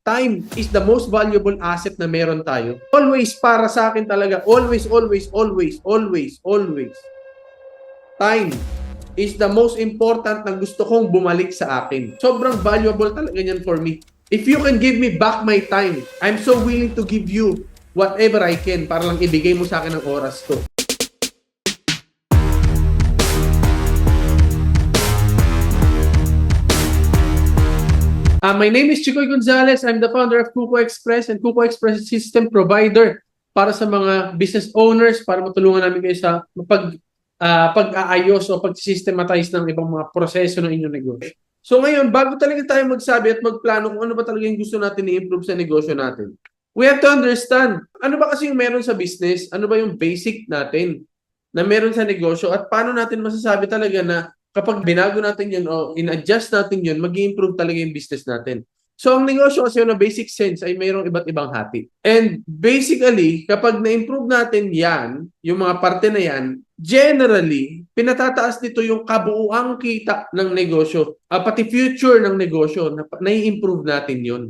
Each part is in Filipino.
time is the most valuable asset na meron tayo. Always para sa akin talaga, always. Time is the most important na gusto kong bumalik sa akin. Sobrang valuable talaga yan for me. If you can give me back my time, I'm so willing to give you whatever I can para lang ibigay mo sa akin ang oras ko. My name is Chicoy Gonzalez. I'm the founder of Kuko Express, and Kuko Express is system provider para sa mga business owners para matulungan namin kayo sa pag-aayos o pag-systematize ng ibang mga proseso ng inyong negosyo. So ngayon, bago talaga tayo magsabi at magplano kung ano ba talaga yung gusto natin i-improve sa negosyo natin, we have to understand, ano ba kasi yung meron sa business, ano ba yung basic natin na meron sa negosyo, at paano natin masasabi talaga na kapag binago natin yun o in-adjust natin yun, mag-i-improve talaga yung business natin. So, ang negosyo kasi na basic sense ay mayroong iba't ibang hati. And basically, kapag na-improve natin yan, yung mga parte na yan, generally, pinatataas nito yung kabuuang kita ng negosyo, pati future ng negosyo, na-improve natin yun.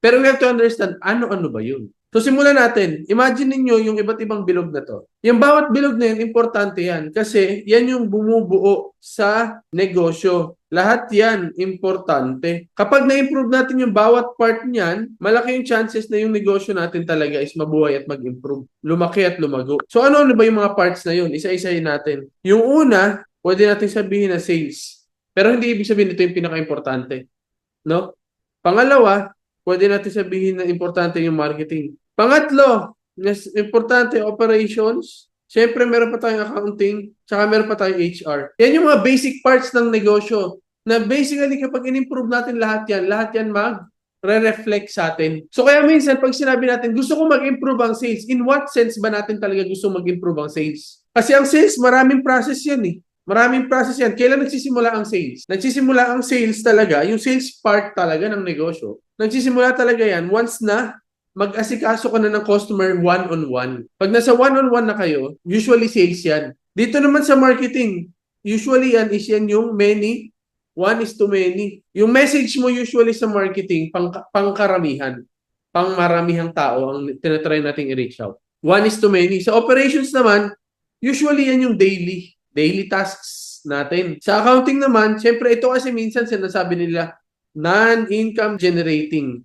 Pero we have to understand, ano-ano ba yun? So, simulan natin. Imagine niyo yung iba't ibang bilog na to. Yung bawat bilog na yun, importante yan. Kasi yan yung bumubuo sa negosyo. Lahat yan, importante. Kapag na-improve natin yung bawat part niyan, malaki yung chances na yung negosyo natin talaga is mabuhay at mag-improve. Lumaki at lumago. So, ano ba yung mga parts na yun? Isa-isahin natin. Yung una, pwede natin sabihin na sales. Pero hindi ibig sabihin ito yung pinaka-importante. No? Pangalawa, pwede natin sabihin na importante yung marketing. Pangatlo, importante, operations. Siyempre, meron pa tayong accounting, tsaka meron pa tayong HR. Yan yung mga basic parts ng negosyo na basically kapag in-improve natin lahat yan mag-reflect sa atin. So kaya minsan, pag sinabi natin, gusto ko mag-improve ang sales, in what sense ba natin talaga gusto mag-improve ang sales? Kasi ang sales, maraming process yan eh. Maraming process yan. Kailan nagsisimula ang sales? Nagsisimula ang sales talaga, yung sales part talaga ng negosyo. Nagsisimula talaga yan once na mag-asikaso ka na ng customer one-on-one. Pag nasa one-on-one na kayo, usually sales yan. Dito naman sa marketing, usually yan is yan yung many, one is to many. Yung message mo usually sa marketing, pangkaramihan, pangmaramihang tao ang tinatry nating i-reach out. One is to many. Sa operations naman, usually yan yung daily tasks natin. Sa accounting naman, syempre ito kasi minsan sinasabi nila, non-income generating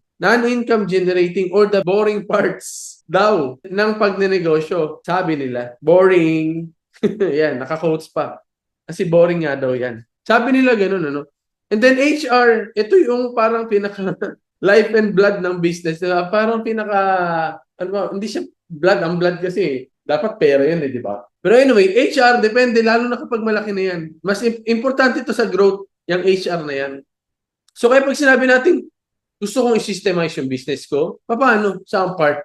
or the boring parts daw ng pagnenegosyo. Sabi nila, boring. Yan, naka-quotes pa. Kasi boring nga daw yan. Sabi nila ganun, ano? And then HR, ito yung parang pinaka life and blood ng business. Diba? Parang pinaka, hindi siya blood. Ang blood kasi, dapat pera yan, di ba? Pero anyway, HR, depende, lalo na kapag malaki na yan. Mas importante ito sa growth, yung HR na yan. So kaya pag sinabi natin, gusto kong i-systemize yung business ko, paano? Saan part?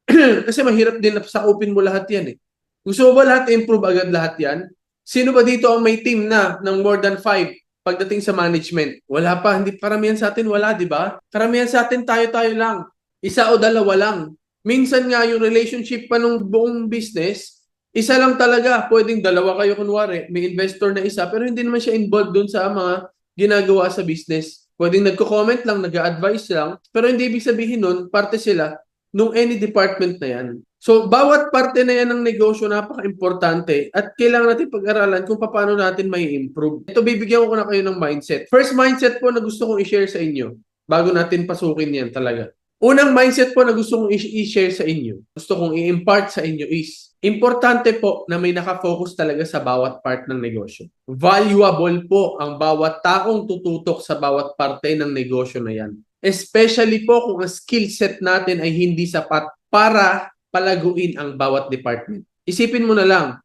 Kasi mahirap din na sakupin mo lahat yan eh. Gusto mo ba lahat improve agad lahat yan? Sino ba dito ang may team na ng more than 5 pagdating sa management? Wala pa. Hindi, karamihan sa atin wala, di ba? Karamihan sa atin tayo-tayo lang. Isa o dalawa lang. Minsan nga yung relationship pa ng buong business, isa lang talaga. Pwedeng dalawa kayo kunwari. May investor na isa, pero hindi naman siya involved dun sa mga ginagawa sa business. Pwedeng nagko-comment lang, nag-a-advise lang, pero hindi ibig sabihin nun, parte sila nung any department na yan. So, bawat parte na yan ng negosyo, napaka-importante at kailangan natin pag-aralan kung paano natin may improve. Ito, bibigyan ko na kayo ng mindset. First mindset po na gusto kong i-share sa inyo bago natin pasukin yan talaga. Unang mindset po na gusto kong i-share sa inyo, gusto kong i-impart sa inyo is, importante po na may nakafocus talaga sa bawat part ng negosyo. Valuable po ang bawat taong tututok sa bawat parte ng negosyo na yan. Especially po kung ang skill set natin ay hindi sapat para palaguin ang bawat department. Isipin mo na lang,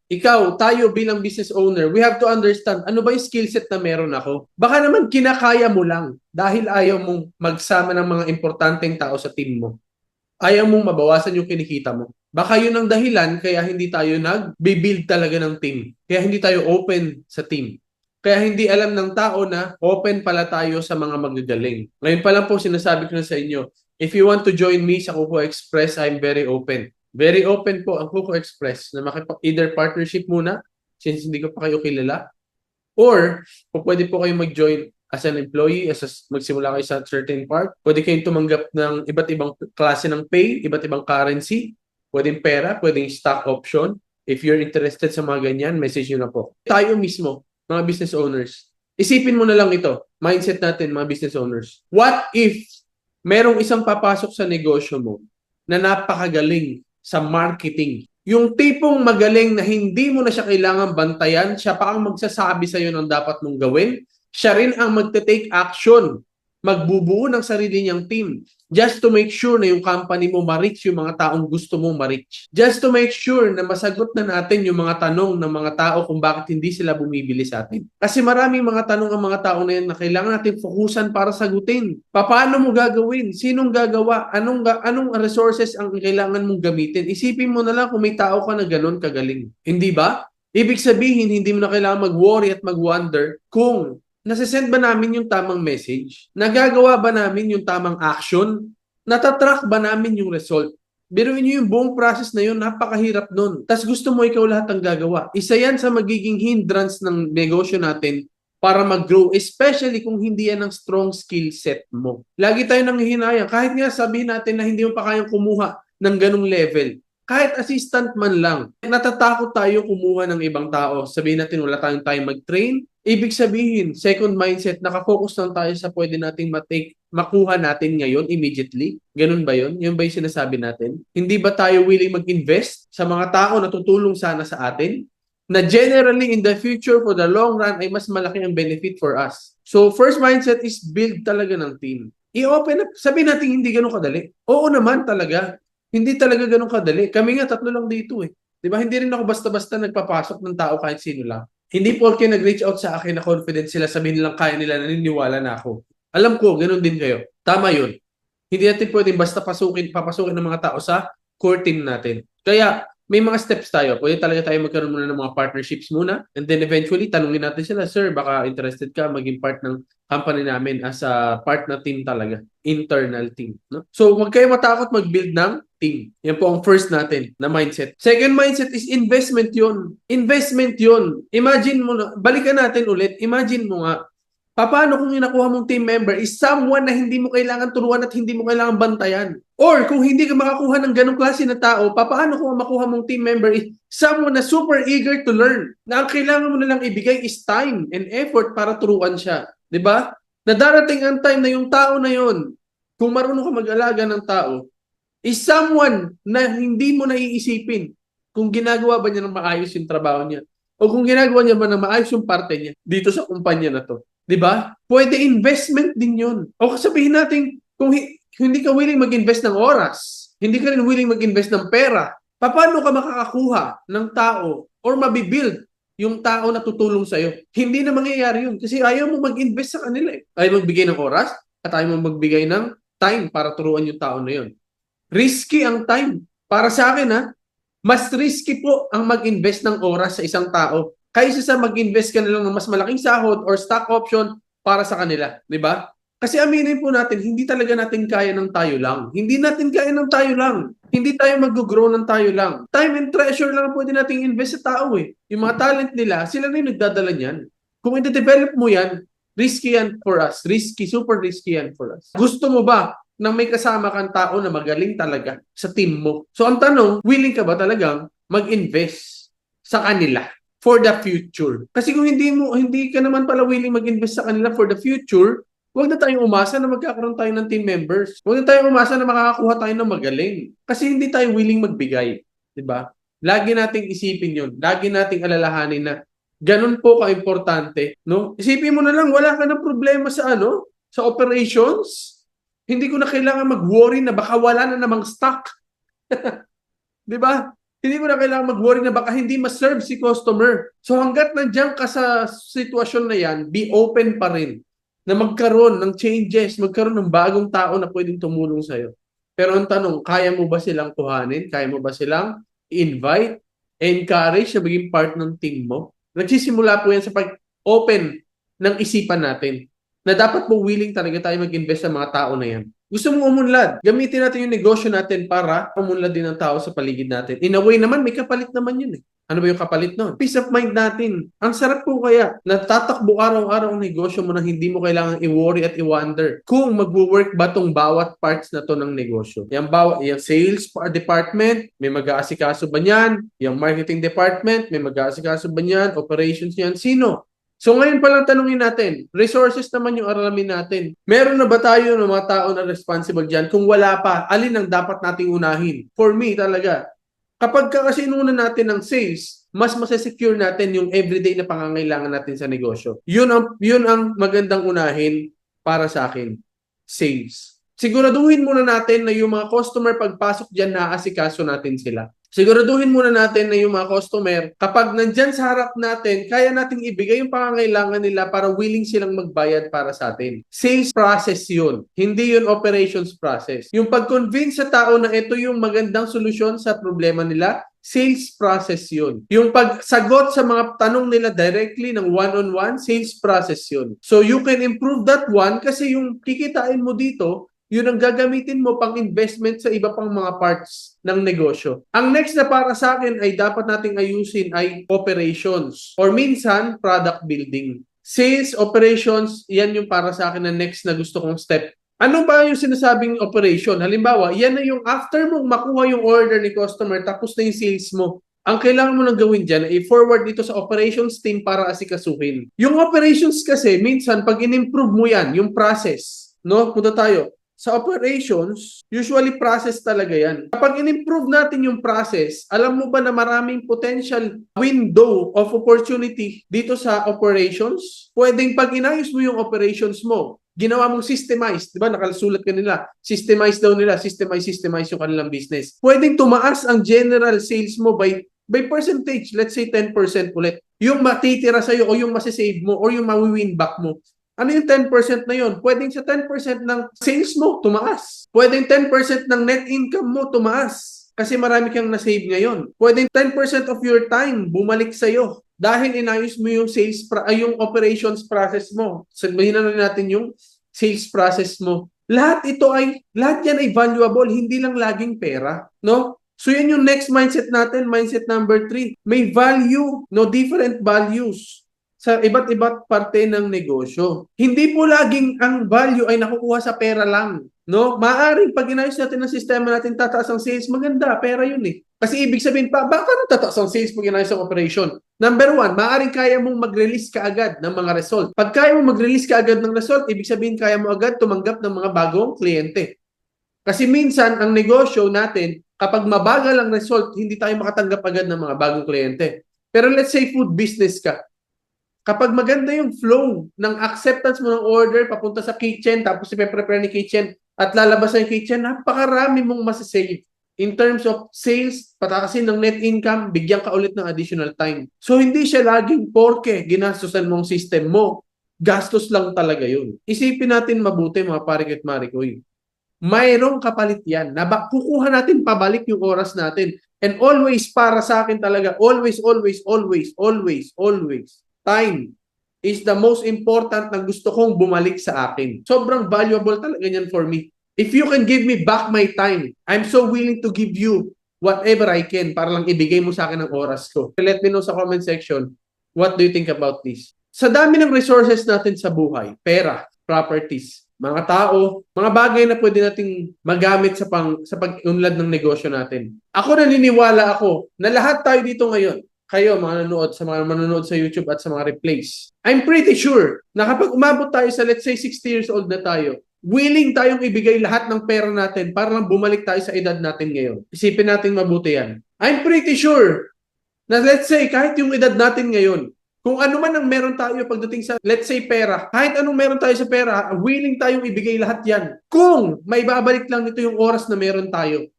tayo bilang business owner, we have to understand ano ba yung skill set na meron ako. Baka naman kinakaya mo lang dahil ayaw mong magsama ng mga importanteng tao sa team mo. Ayaw mong mabawasan yung kinikita mo. Baka yun ang dahilan kaya hindi tayo nag-build talaga ng team. Kaya hindi tayo open sa team. Kaya hindi alam ng tao na open pala tayo sa mga magagaling. Ngayon pa lang po sinasabi ko na sa inyo, if you want to join me sa Kuko Express, I'm very open. Very open po ang Kuko Express na either partnership muna, since hindi ko pa kayo kilala, or pwede po kayo mag-join as an employee, magsimula kayo sa certain part. Pwede kayong tumanggap ng iba't ibang klase ng pay, iba't ibang currency. Pwedeng pera, pwedeng stock option. If you're interested sa mga ganyan, message nyo na po. Tayo mismo, mga business owners, isipin mo na lang ito, mindset natin mga business owners. What if merong isang papasok sa negosyo mo na napakagaling sa marketing? Yung tipong magaling na hindi mo na siya kailangan bantayan, siya pa ang magsasabi sa'yo ng dapat mong gawin, siya rin ang magte-take action, magbubuo ng sarili niyang team just to make sure na yung company mo ma-reach yung mga taong gusto mong ma-reach. Just to make sure na masagot na natin yung mga tanong ng mga tao kung bakit hindi sila bumibili sa atin. Kasi maraming mga tanong ang mga tao na yan na kailangan natin fokusan para sagutin. Paano mo gagawin? Sinong gagawa? Anong resources ang kailangan mong gamitin? Isipin mo na lang kung may tao ka na ganun kagaling. Hindi ba? Ibig sabihin, hindi mo na kailangan mag-worry at mag-wonder kung nasisend ba namin yung tamang message? Nagagawa ba namin yung tamang action? Natatrack ba namin yung result? Biruin nyo yung buong process na yun, napakahirap nun. Tapos gusto mo ikaw lahat ang gagawa. Isa yan sa magiging hindrance ng negosyo natin para mag-grow, especially kung hindi yan ang strong skill set mo. Lagi tayo nanghihinayang. Kahit nga sabihin natin na hindi mo pa kayang kumuha ng ganong level. Kahit assistant man lang, natatakot tayo kumuha ng ibang tao. Sabihin natin wala tayong time mag-train. Ibig sabihin, second mindset, nakafocus lang tayo sa pwede nating makuha natin ngayon immediately. Ganun ba yun? Yun ba yung sinasabi natin? Hindi ba tayo willing mag-invest sa mga tao na tutulong sana sa atin? Na generally in the future for the long run ay mas malaki ang benefit for us. So first mindset is build talaga ng team. I-open up. Sabihin natin hindi ganun kadali. Oo naman talaga. Hindi talaga ganun kadali. Kami nga, 3 lang dito eh. Di ba? Hindi rin ako basta-basta nagpapasok ng tao kahit sino lang. Hindi porke nag-reach out sa akin na confident sila, sabihin nilang kaya nila, naniniwala na ako. Alam ko, ganun din kayo. Tama yun. Hindi natin pwedeng basta papasukin ng mga tao sa core team natin. Kaya, may mga steps tayo. Pwede talaga tayo magkaroon muna ng mga partnerships muna. And then eventually, tanungin natin sila, sir, baka interested ka maging part ng company namin as a part na team talaga. Internal team. No? So, huwag kayo matakot mag-build ng team. Yan po ang first natin na mindset. Second mindset is investment yun. Investment yun. Imagine mo na, balikan natin ulit. Imagine mo nga, paano kung inakuha mong team member is someone na hindi mo kailangan turuan at hindi mo kailangan bantayan? Or kung hindi ka makakuha ng ganong klase na tao, paano kung makuha mong team member is someone na super eager to learn? Na ang kailangan mo na lang ibigay is time and effort para turuan siya. 'Di ba? Na darating ang time na yung tao na yon, kung marunong ka mag-alaga ng tao, is someone na hindi mo naiisipin kung ginagawa ba niya ng maayos yung trabaho niya o kung ginagawa niya ba ng maayos yung parte niya dito sa kumpanya na to. 'Di ba? Pwede investment din 'yun. O sabihin natin kung hindi ka willing mag-invest ng oras, hindi ka rin willing mag-invest ng pera, paano ka makakakuha ng tao or mabibuild yung tao na tutulong sa'yo? Hindi na mangyayari yun kasi ayaw mo mag-invest sa kanila eh. Ayaw magbigay ng oras at ayaw mo magbigay ng time para turuan yung tao na yun. Risky ang time. Para sa akin mas risky po ang mag-invest ng oras sa isang tao kaysa sa mag-invest ka na lang ng mas malaking sahod or stock option para sa kanila. Di ba? Kasi aminin po natin, hindi talaga natin kaya ng tayo lang. Hindi natin kaya ng tayo lang. Hindi tayo mag-grow ng tayo lang. Time and treasure lang ang pwede nating invest sa tao eh. Yung mga talent nila, sila na yung nagdadala niyan. Kung i-develop mo yan, risky yan for us. Risky, super risky yan for us. Gusto mo ba na may kasama kang tao na magaling talaga sa team mo? So ang tanong, willing ka ba talagang mag-invest sa kanila for the future? Kasi kung hindi ka naman pala willing mag-invest sa kanila for the future, huwag na tayong umasa na magkakaroon tayo ng team members. Huwag na tayong umasa na makakakuha tayo ng magaling. Kasi hindi tayo willing magbigay. Diba? Lagi nating isipin yun. Lagi nating alalahanin na ganun po ka-importante. No? Isipin mo na lang, wala ka ng problema sa sa operations. Hindi ko na kailangan mag-worry na baka wala na namang stock. Diba? Hindi mo na kailangan mag-worry na baka hindi ma-serve si customer. So hanggat nandiyan ka sa sitwasyon na yan, be open pa rin na magkaroon ng changes, magkaroon ng bagong tao na pwedeng tumulong sa'yo. Pero ang tanong, kaya mo ba silang kuhanin? Kaya mo ba silang invite, encourage na maging part ng team mo? Nagsisimula po yan sa pag-open ng isipan natin na dapat po willing talaga tayo mag-invest sa mga tao na yan. Gusto mong umunlad, gamitin natin yung negosyo natin para umunlad din ang tao sa paligid natin. In a way naman, may kapalit naman yun eh. Ano ba yung kapalit nun? Peace of mind natin. Ang sarap po kaya, natatakbo araw-araw ang negosyo mo na hindi mo kailangan i-worry at i-wonder kung mag-work ba tong bawat parts na to ng negosyo. Yung sales department, may mag-aasikaso ba niyan? Yung marketing department, may mag-aasikaso ba niyan? Operations niyan, sino? So ngayon pa lang tanungin natin, resources naman yung aralamin natin. Meron na ba tayo ng mga tao na responsible dyan? Kung wala pa, alin ang dapat nating unahin? For me talaga, kapag kasi inuna natin ng sales, mas masasecure natin yung everyday na pangangailangan natin sa negosyo. Yun ang magandang unahin para sa akin, sales. Siguraduhin muna natin na yung mga customer pagpasok dyan, naasikaso natin sila. Siguraduhin muna natin na yung mga customer, kapag nandyan sa harap natin, kaya nating ibigay yung pangangailangan nila para willing silang magbayad para sa atin. Sales process yun, hindi yun operations process. Yung pag-convince sa tao na ito yung magandang solusyon sa problema nila, sales process yun. Yung pagsagot sa mga tanong nila directly ng one-on-one, sales process yun. So you can improve that one kasi yung kikitain mo dito, yun ang gagamitin mo pang investment sa iba pang mga parts ng negosyo. Ang next na para sa akin ay dapat nating ayusin ay operations or minsan product building. Sales, operations, yan yung para sa akin na next na gusto kong step. Ano ba yung sinasabing operation? Halimbawa, yan na yung after mong makuha yung order ni customer tapos na yung sales mo. Ang kailangan mo nang gawin dyan ay forward dito sa operations team para asikasuhin. Yung operations kasi, minsan pag in-improve mo yan, yung process, no? Punta tayo. Sa operations, usually process talaga yan. Kapag in-improve natin yung process, alam mo ba na maraming potential window of opportunity dito sa operations? Pwedeng pag inayos mo yung operations mo, ginawa mong systemized, di ba? Nakasulat ka nila. Systemize daw nila. Systemize yung kanilang business. Pwedeng tumaas ang general sales mo by percentage. Let's say 10% ulit. Yung matitira sa'yo o yung masisave mo or yung mawi-win back mo. Ano yung 10% na yun? Pwedeng sa 10% ng sales mo, tumaas. Pwedeng 10% ng net income mo, tumaas. Kasi marami kang na-save ngayon. Pwedeng 10% of your time bumalik sa'yo dahil inayos mo yung yung operations process mo. Sabihin na natin yung sales process mo. Lahat yan ay valuable, hindi lang laging pera, no? So yan yung next mindset natin, mindset number 3. May value, no, different values sa iba't parte ng negosyo. Hindi po laging ang value ay nakukuha sa pera lang, no? Maaring pag inayos natin ang sistema natin, tataas ang sales, maganda, pera yun eh. Kasi ibig sabihin pa, baka tataas ang sales pag inayos ang operation? Number 1, maaring kaya mong mag-release kaagad ng mga result. Pag kaya mong mag-release kaagad ng result, ibig sabihin kaya mo agad tumanggap ng mga bagong kliyente. Kasi minsan, ang negosyo natin, kapag mabagal ang result, hindi tayo makatanggap agad ng mga bagong kliyente. Pero let's say food business ka. Kapag maganda yung flow ng acceptance mo ng order papunta sa kitchen, tapos ipe-prepare ni kitchen at lalabas na yung kitchen, napakarami mong masasave. In terms of sales, patakasin ng net income, bigyan ka ulit ng additional time. So hindi siya laging porke ginastusan mong system mo. Gastos lang talaga yun. Isipin natin mabuti mga parik at marikoy. Mayroong kapalit yan. Kukuha natin pabalik yung oras natin. And always para sa akin talaga, always time is the most important na gusto kong bumalik sa akin. Sobrang valuable talaga yan for me. If you can give me back my time, I'm so willing to give you whatever I can para lang ibigay mo sa akin ang oras ko. Let me know sa comment section, what do you think about this? Sa dami ng resources natin sa buhay, pera, properties, mga tao, mga bagay na pwede nating magamit sa pag-unlad ng negosyo natin. Ako naniniwala ako na lahat tayo dito ngayon, kayo mga manonood sa YouTube at sa mga replays. I'm pretty sure na kapag umabot tayo sa let's say 60 years old na tayo, willing tayong ibigay lahat ng pera natin para lang bumalik tayo sa edad natin ngayon. Isipin natin mabuti yan. I'm pretty sure na let's say kahit yung edad natin ngayon, kung ano man ang meron tayo pagdating sa let's say pera, kahit anong meron tayo sa pera, willing tayong ibigay lahat yan. Kung may babalik lang nito yung oras na meron tayo.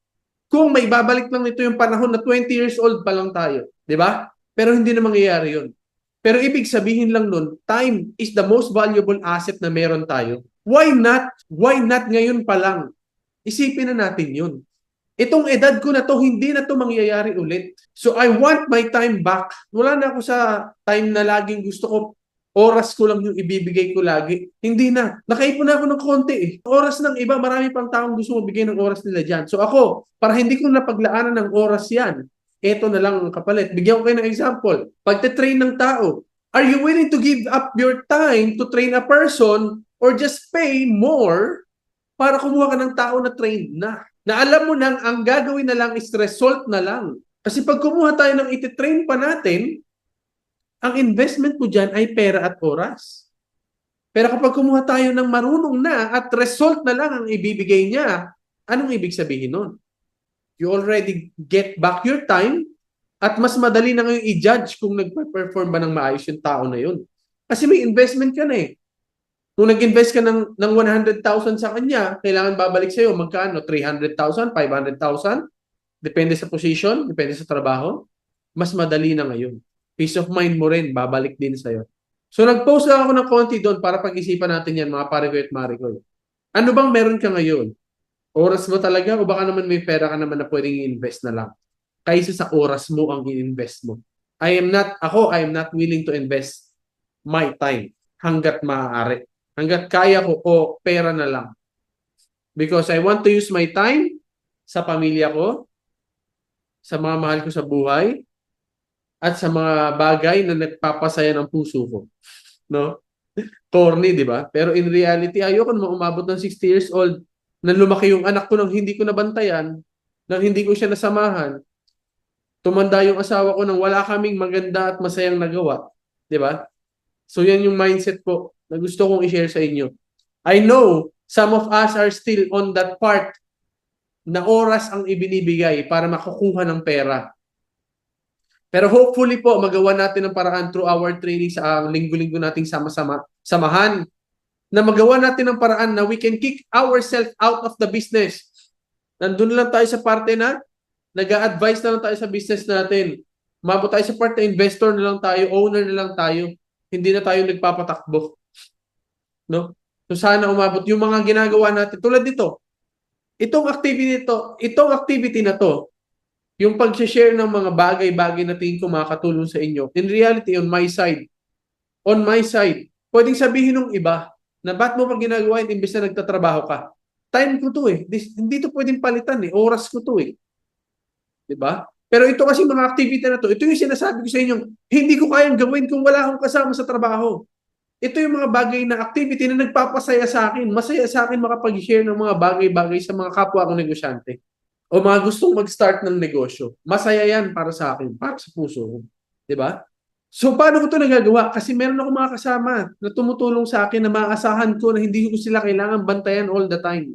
Kung may babalik lang nito yung panahon na 20 years old pa lang tayo. Di ba? Pero hindi na mangyayari yun. Pero ibig sabihin lang nun, time is the most valuable asset na meron tayo. Why not? Why not ngayon pa lang? Isipin na natin yun. Itong edad ko na to, hindi na to mangyayari ulit. So I want my time back. Wala na ako sa time na laging gusto ko Oras ko lang yung ibibigay ko lagi. Hindi na. Nakaipon na ako ng konti eh. Oras ng iba, marami pang taong gusto mabigay ng oras nila dyan. So ako, para hindi ko napaglaanan ng oras yan, eto na lang ang kapalit. Bigyan ko kayo ng example. Pagte-train ng tao, are you willing to give up your time to train a person or just pay more para kumuha ka ng tao na trained na? Na alam mo nang ang gagawin na lang is result na lang. Kasi pag kumuha tayo ng iti-train pa natin, ang investment mo dyan ay pera at oras. Pero kapag kumuha tayo ng marunong na at result na lang ang ibibigay niya, anong ibig sabihin nun? You already get back your time at mas madali na ngayon i-judge kung nag-perform ba ng maayos yung tao na yun. Kasi may investment ka na eh. Kung nag-invest ka ng 100,000 sa kanya, kailangan babalik sa'yo, magkano? 300,000, 500,000? Depende sa position, depende sa trabaho. Mas madali na ngayon. Peace of mind mo rin, babalik din sa'yo. So nag-post lang ako ng konti doon para pag-isipan natin yan, mga pare-koy at mare-koy. Ano bang meron ka ngayon? Oras mo talaga o baka naman may pera ka naman na pwedeng i-invest na lang? Kaysa sa oras mo ang i-invest mo. I am not willing to invest my time hanggat maaari. Hanggat kaya ko o pera na lang. Because I want to use my time sa pamilya ko, sa mga mahal ko sa buhay, at sa mga bagay na nagpapasaya ng puso ko. No? Corny, di ba? Pero in reality, ayoko na umabot ng 60 years old na lumaki yung anak ko nang hindi ko nabantayan, nang hindi ko siya nasamahan. Tumanda yung asawa ko nang wala kaming maganda at masayang nagawa. Di ba? So yan yung mindset ko na gusto kong i-share sa inyo. I know some of us are still on that part na oras ang ibinibigay para makukuha ng pera. Pero hopefully po, magawa natin ng paraan through our training sa linggo-linggo nating samahan na magawa natin ng paraan na we can kick ourselves out of the business. Nandun lang tayo sa parte na nag-a-advise na lang tayo sa business natin. Mabot tayo sa part na investor na lang tayo, owner na lang tayo. Hindi na tayo nagpapatakbo. No? So sana umabot yung mga ginagawa natin. Tulad dito, itong activity na to, yung pag-share ng mga bagay-bagay na tingin ko makakatulong sa inyo. In reality, on my side, pwedeng sabihin ng iba na ba't mo pa ginagawa yun imbes na nagtatrabaho ka? Time ko to eh. Hindi to pwedeng palitan eh. Oras ko to eh. Diba? Pero ito kasi mga activity na to, ito yung sinasabi ko sa inyo, hindi ko kayang gawin kung wala akong kasama sa trabaho. Ito yung mga bagay na activity na nagpapasaya sa akin. Masaya sa akin makapag-share ng mga bagay-bagay sa mga kapwa kong negosyante. O mga gustong mag-start ng negosyo. Masaya yan para sa akin, para sa puso ko. Diba? So, paano ko ito nagagawa? Kasi meron ako mga kasama na tumutulong sa akin na maasahan ko na hindi ko sila kailangan bantayan all the time.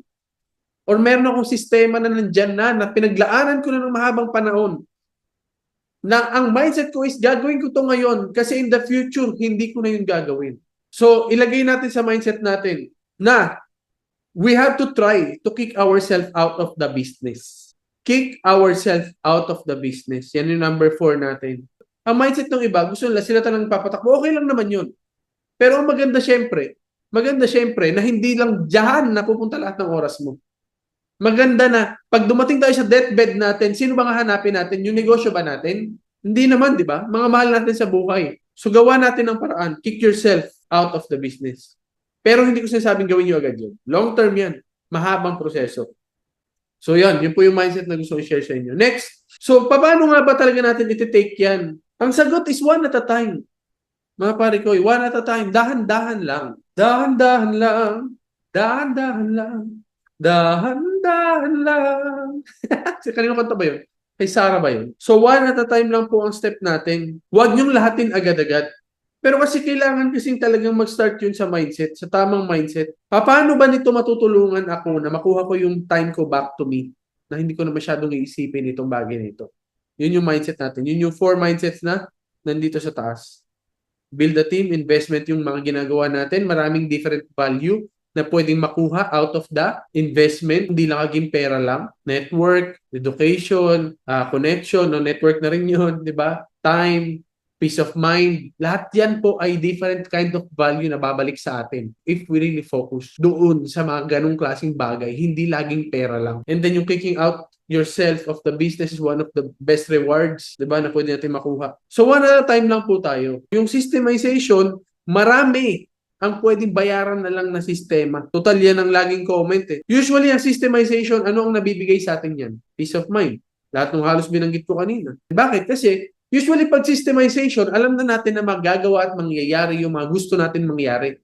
Or meron akong sistema na nandyan na pinaglaanan ko na ng mahabang panahon. Na ang mindset ko is gagawin ko to ngayon kasi in the future, hindi ko na yun gagawin. So, ilagay natin sa mindset natin na we have to try to kick ourselves out of the business. Kick ourselves out of the business. Yan yung number 4 natin. Ang mindset ng iba, gusto nila sila talagang papatakbo. Okay lang naman yun. Pero ang maganda syempre na hindi lang diyan napupunta lahat ng oras mo. Maganda na pag dumating tayo sa deathbed natin, sino ba nga hanapin natin? Yung negosyo ba natin? Hindi naman, di ba? Mga mahal natin sa buhay. So gawa natin ng paraan. Kick yourself out of the business. Pero hindi ko sinasabing gawin nyo agad yun. Long term yan. Mahabang proseso. So yan, yun po yung mindset na gusto ko i-share sa inyo. Next, so paano nga ba talaga natin iti-take yan? Ang sagot is one at a time. Mga pare ko, one at a time. Dahan-dahan lang. Dahan-dahan lang. Dahan-dahan lang. Dahan-dahan lang. Kanino kanta ba yun? Kay Sarah ba yun? So one at a time lang po ang step natin. Huwag niyong lahatin agad-agad. Pero kasi kailangan kasing talagang mag-start yun sa mindset, sa tamang mindset. Paano ba nito matutulungan ako na makuha ko yung time ko back to me na hindi ko na masyadong iisipin itong bagay nito? Yun yung mindset natin. Yun yung 4 mindsets na nandito sa taas. Build a team, investment yung mga ginagawa natin. Maraming different value na pwedeng makuha out of the investment. Hindi lang aging pera lang. Network, education, connection, no? Network na rin yun, di ba? Time, peace of mind, lahat yan po ay different kind of value na babalik sa atin if we really focus doon sa mga ganong klaseng bagay, hindi laging pera lang. And then yung kicking out yourself of the business is one of the best rewards, di ba, na pwede natin makuha. So one at a time lang po tayo. Yung systemization, Marami ang pwedeng bayaran na lang na sistema. Total yan ang laging comment eh. Usually, ang systemization, ano ang nabibigay sa atin yan? Peace of mind. Lahat ng halos binanggit ko kanina. Bakit? Kasi usually pag systemization, alam na natin na magagawa at mangyayari yung mga gusto natin mangyari.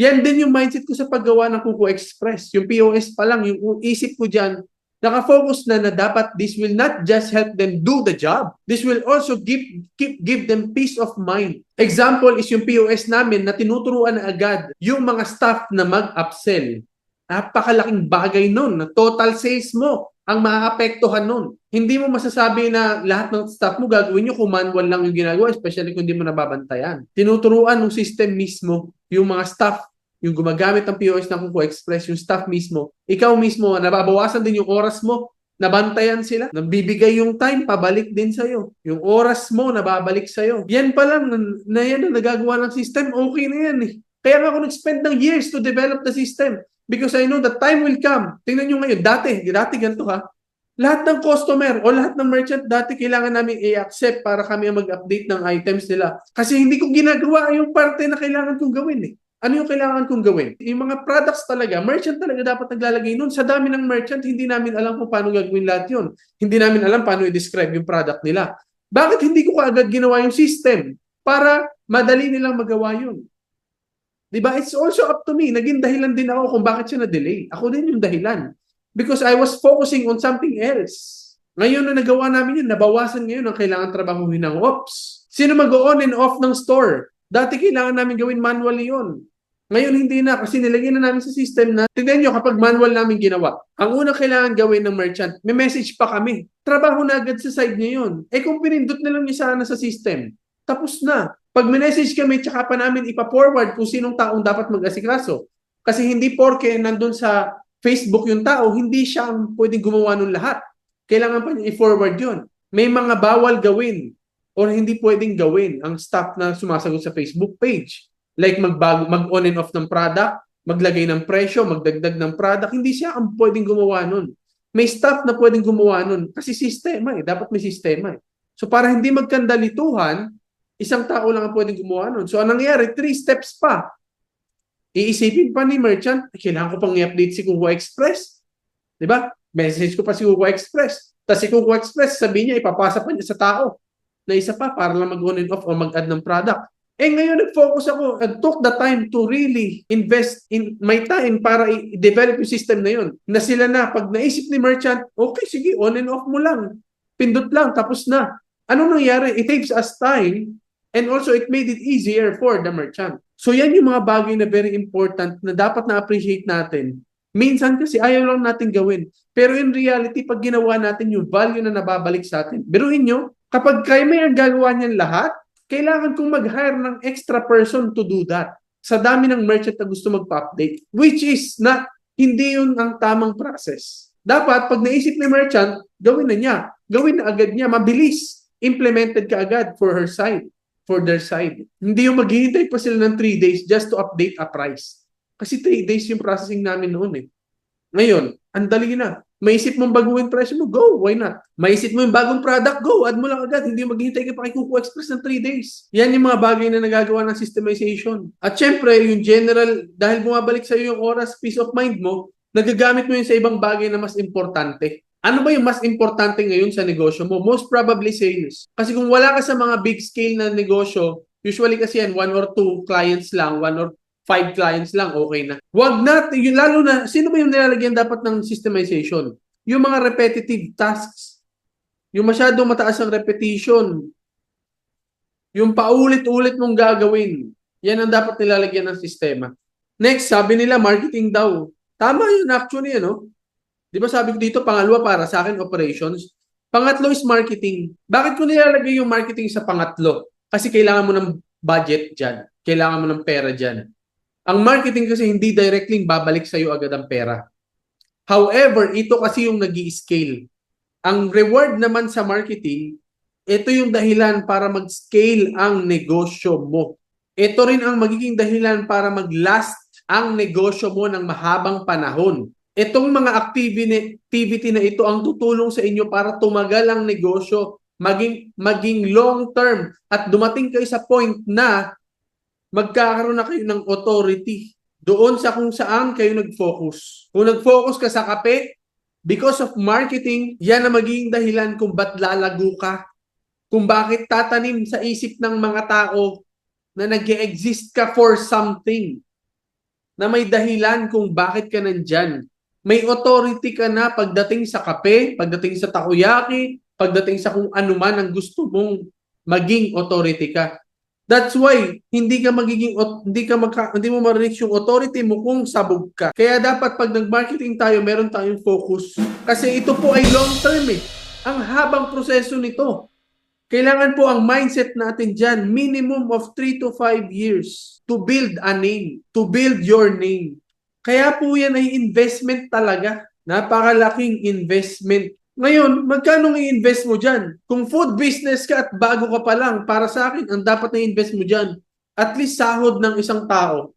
Yan din yung mindset ko sa paggawa ng Kuko Express. Yung POS pa lang, yung isip ko dyan, nakafocus na dapat this will not just help them do the job. This will also give them peace of mind. Example is yung POS namin na tinuturuan na agad yung mga staff na mag-upsell. Napakalaking bagay nun na total sales mo ang maaapektuhan nun. Hindi mo masasabi na lahat ng staff mo gagawin nyo kung manual lang yung ginagawa, especially kung hindi mo nababantayan. Tinuturuan ng system mismo yung mga staff, yung gumagamit ng POS ng Kuko Express, yung staff mismo, ikaw mismo, nababawasan din yung oras mo, nabantayan sila, nabibigay yung time, pabalik din sa'yo. Yung oras mo, nababalik sa'yo. Yan pa lang, na yan na nagagawa ng system, okay na yan eh. Kaya nga ako nag-spend ng years to develop the system because I know that time will come. Tingnan nyo ngayon, dati ganito ha, lahat ng customer o lahat ng merchant dati kailangan namin i-accept para kami mag-update ng items nila. Kasi hindi ko ginagawa yung parte na kailangan kong gawin eh. Ano yung kailangan kong gawin? Yung mga products talaga, merchant talaga dapat naglalagay nun. Sa dami ng merchant, hindi namin alam kung paano gagawin lahat yun. Hindi namin alam paano i-describe yung product nila. Bakit hindi ko kaagad ginawa yung system para madali nilang magawa yun? Diba? It's also up to me. Naging dahilan din ako kung bakit siya na-delay. Ako din yung dahilan. Because I was focusing on something else. Ngayon na nagawa namin yun, nabawasan ngayon ang kailangan trabahuhin ng ops. Sino mag-on and off ng store? Dati kailangan namin gawin manually yun. Ngayon hindi na kasi nilagyan na namin sa system na tignan nyo kapag manual namin ginawa. Ang unang kailangan gawin ng merchant, may message pa kami. Trabaho na agad sa side niya yun. Eh kung pinindot na lang niya sana sa system, tapos na. Pag minessage kami, tsaka pa namin ipa-forward kung sinong taong dapat mag-asikaso. Kasi hindi porke nandun sa Facebook yung tao, hindi siya ang pwedeng gumawa ng lahat. Kailangan pa niya i-forward yun. May mga bawal gawin or hindi pwedeng gawin ang staff na sumasagot sa Facebook page. Like mag-on and off ng product, maglagay ng presyo, magdagdag ng product, hindi siya ang pwedeng gumawa nun. May staff na pwedeng gumawa nun kasi sistema eh, dapat may sistema eh. So para hindi magkandalituhan, isang tao lang ang pwedeng gumawa nun. So anong nangyari? 3 steps pa. Iisipin pa ni merchant, kailangan ko pang i-update si Kuko Express. Diba? Message ko pa si Kuko Express. Tapos si Kuko Express, sabi niya, ipapasa pa niya sa tao na isa pa para lang mag-on and off o mag-add ng product. Eh ngayon nag-focus ako and took the time to really invest in my time para i-develop yung system na yun. Na sila na, pag naisip ni merchant, okay, sige, on and off mo lang. Pindot lang, tapos na. Anong nangyari? It takes us time and also it made it easier for the merchant. So yan yung mga bagay na very important na dapat na-appreciate natin. Minsan kasi ayaw lang natin gawin. Pero in reality, pag ginawa natin yung value na nababalik sa atin, biruin nyo, kapag kayo may ang gagawa niyan lahat, kailangan kong mag-hire ng extra person to do that. Sa dami ng merchant na gusto magpa-update. Which is not, hindi yun ang tamang process. Dapat, pag naisip ni merchant, gawin na niya. Gawin na agad niya. Mabilis. Implemented ka agad for her side. For their side. Hindi yung maghihintay pa sila ng 3 days just to update a price. Kasi 3 days yung processing namin noon eh. Ngayon, ang dali na. Maisip mong baguhin presyo mo, go, why not? Maisip mo yung bagong product, go, add mo lang agad. Hindi maghihintay ka pa kay Kuko Express ng 3 days. Yan yung mga bagay na nagagawa ng systemization. At syempre, yung general, dahil bumabalik sa iyo yung oras, peace of mind mo, nagagamit mo yun sa ibang bagay na mas importante. Ano ba yung mas importante ngayon sa negosyo mo? Most probably sales. Kasi kung wala ka sa mga big scale na negosyo, usually kasi yan, 1 or 2 clients lang, 1 or 5 clients lang, okay na. Wag na, lalo na, sino ba yung nilalagyan dapat ng systemization? Yung mga repetitive tasks. Yung masyadong mataas ang repetition. Yung paulit-ulit mong gagawin. Yan ang dapat nilalagyan ng sistema. Next, sabi nila, marketing daw. Tama yun actually, ano? Di ba sabi ko dito, pangalawa para sa akin, operations. Pangatlo is marketing. Bakit ko nilalagay yung marketing sa pangatlo? Kasi kailangan mo ng budget dyan. Kailangan mo ng pera dyan. Ang marketing kasi hindi directly babalik sa iyo agad ang pera. However, ito kasi yung nag-i-scale. Ang reward naman sa marketing, ito yung dahilan para mag-scale ang negosyo mo. Ito rin ang magiging dahilan para mag-last ang negosyo mo ng mahabang panahon. Itong mga activity na ito ang tutulong sa inyo para tumagal ang negosyo, maging long term at dumating kayo sa point na magkakaroon na kayo ng authority doon sa kung saan kayo nag-focus. Kung nag-focus ka sa kape, because of marketing, yan na magiging dahilan kung ba't lalago ka. Kung bakit tatanim sa isip ng mga tao na nag-exist ka for something. Na may dahilan kung bakit ka nandyan. May authority ka na pagdating sa kape, pagdating sa takoyaki, pagdating sa kung ano man ang gusto mong maging authority ka. That's why hindi mo ma-reach yung authority mo kung sabog ka. Kaya dapat pag nag-marketing tayo, meron tayong focus. Kasi ito po ay long term eh. Ang habang proseso nito. Kailangan po ang mindset natin dyan, minimum of 3 to 5 years to build a name, to build your name. Kaya po yan ay investment talaga. Napakalaking investment. Ngayon, magkano i-invest mo dyan? Kung food business ka at bago ka pa lang, para sa akin, ang dapat na invest mo dyan, at least sahod ng isang tao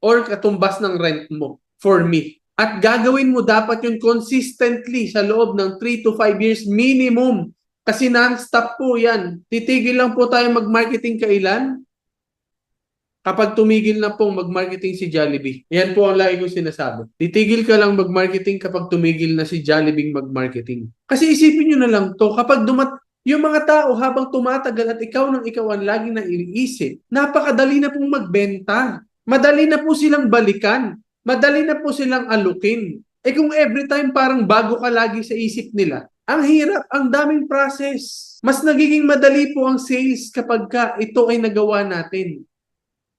or katumbas ng rent mo for me. At gagawin mo dapat yun consistently sa loob ng 3 to 5 years minimum. Kasi non-stop po yan. Titigil lang po tayo mag-marketing kailan? Kapag tumigil na pong mag-marketing si Jollibee. Yan po ang lagi kong sinasabi. Titigil ka lang mag-marketing kapag tumigil na si Jollibee mag-marketing. Kasi isipin nyo na lang to, kapag yung mga tao habang tumatagal at ikaw ang lagi na iniisip, napakadali na pong magbenta. Madali na po silang balikan. Madali na po silang alukin. Kung every time parang bago ka lagi sa isip nila, ang hirap, ang daming process. Mas nagiging madali po ang sales kapag ito ay nagawa natin.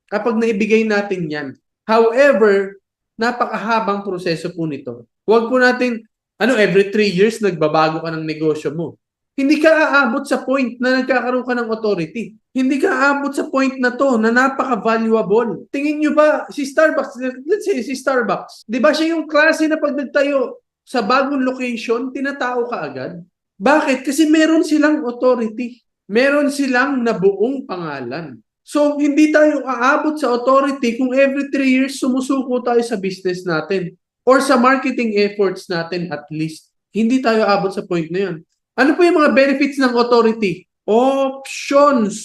Kapag naibigay natin yan. However, napakahabang proseso po nito. Huwag po natin, every 3 years nagbabago ka ng negosyo mo. Hindi ka aabot sa point na nagkakaroon ka ng authority. Hindi ka aabot sa point na to na napaka-valuable. Tingin nyo ba, si Starbucks, let's say si Starbucks, di ba siya yung klase na pag nagtayo sa bagong location, tinatao ka agad? Bakit? Kasi meron silang authority. Meron silang nabuong pangalan. So, hindi tayo aabot sa authority kung every 3 years sumusuko tayo sa business natin or sa marketing efforts natin at least. Hindi tayo aabot sa point na yun. Ano po yung mga benefits ng authority? Options.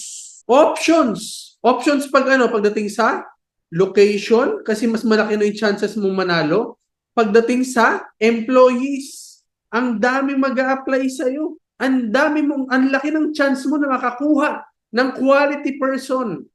Options. Options pagdating sa location, kasi mas malaki na yung chances mong manalo. Pagdating sa employees, ang dami mag-a-apply sa'yo. Ang laki ng chance mo na makakuha ng quality person.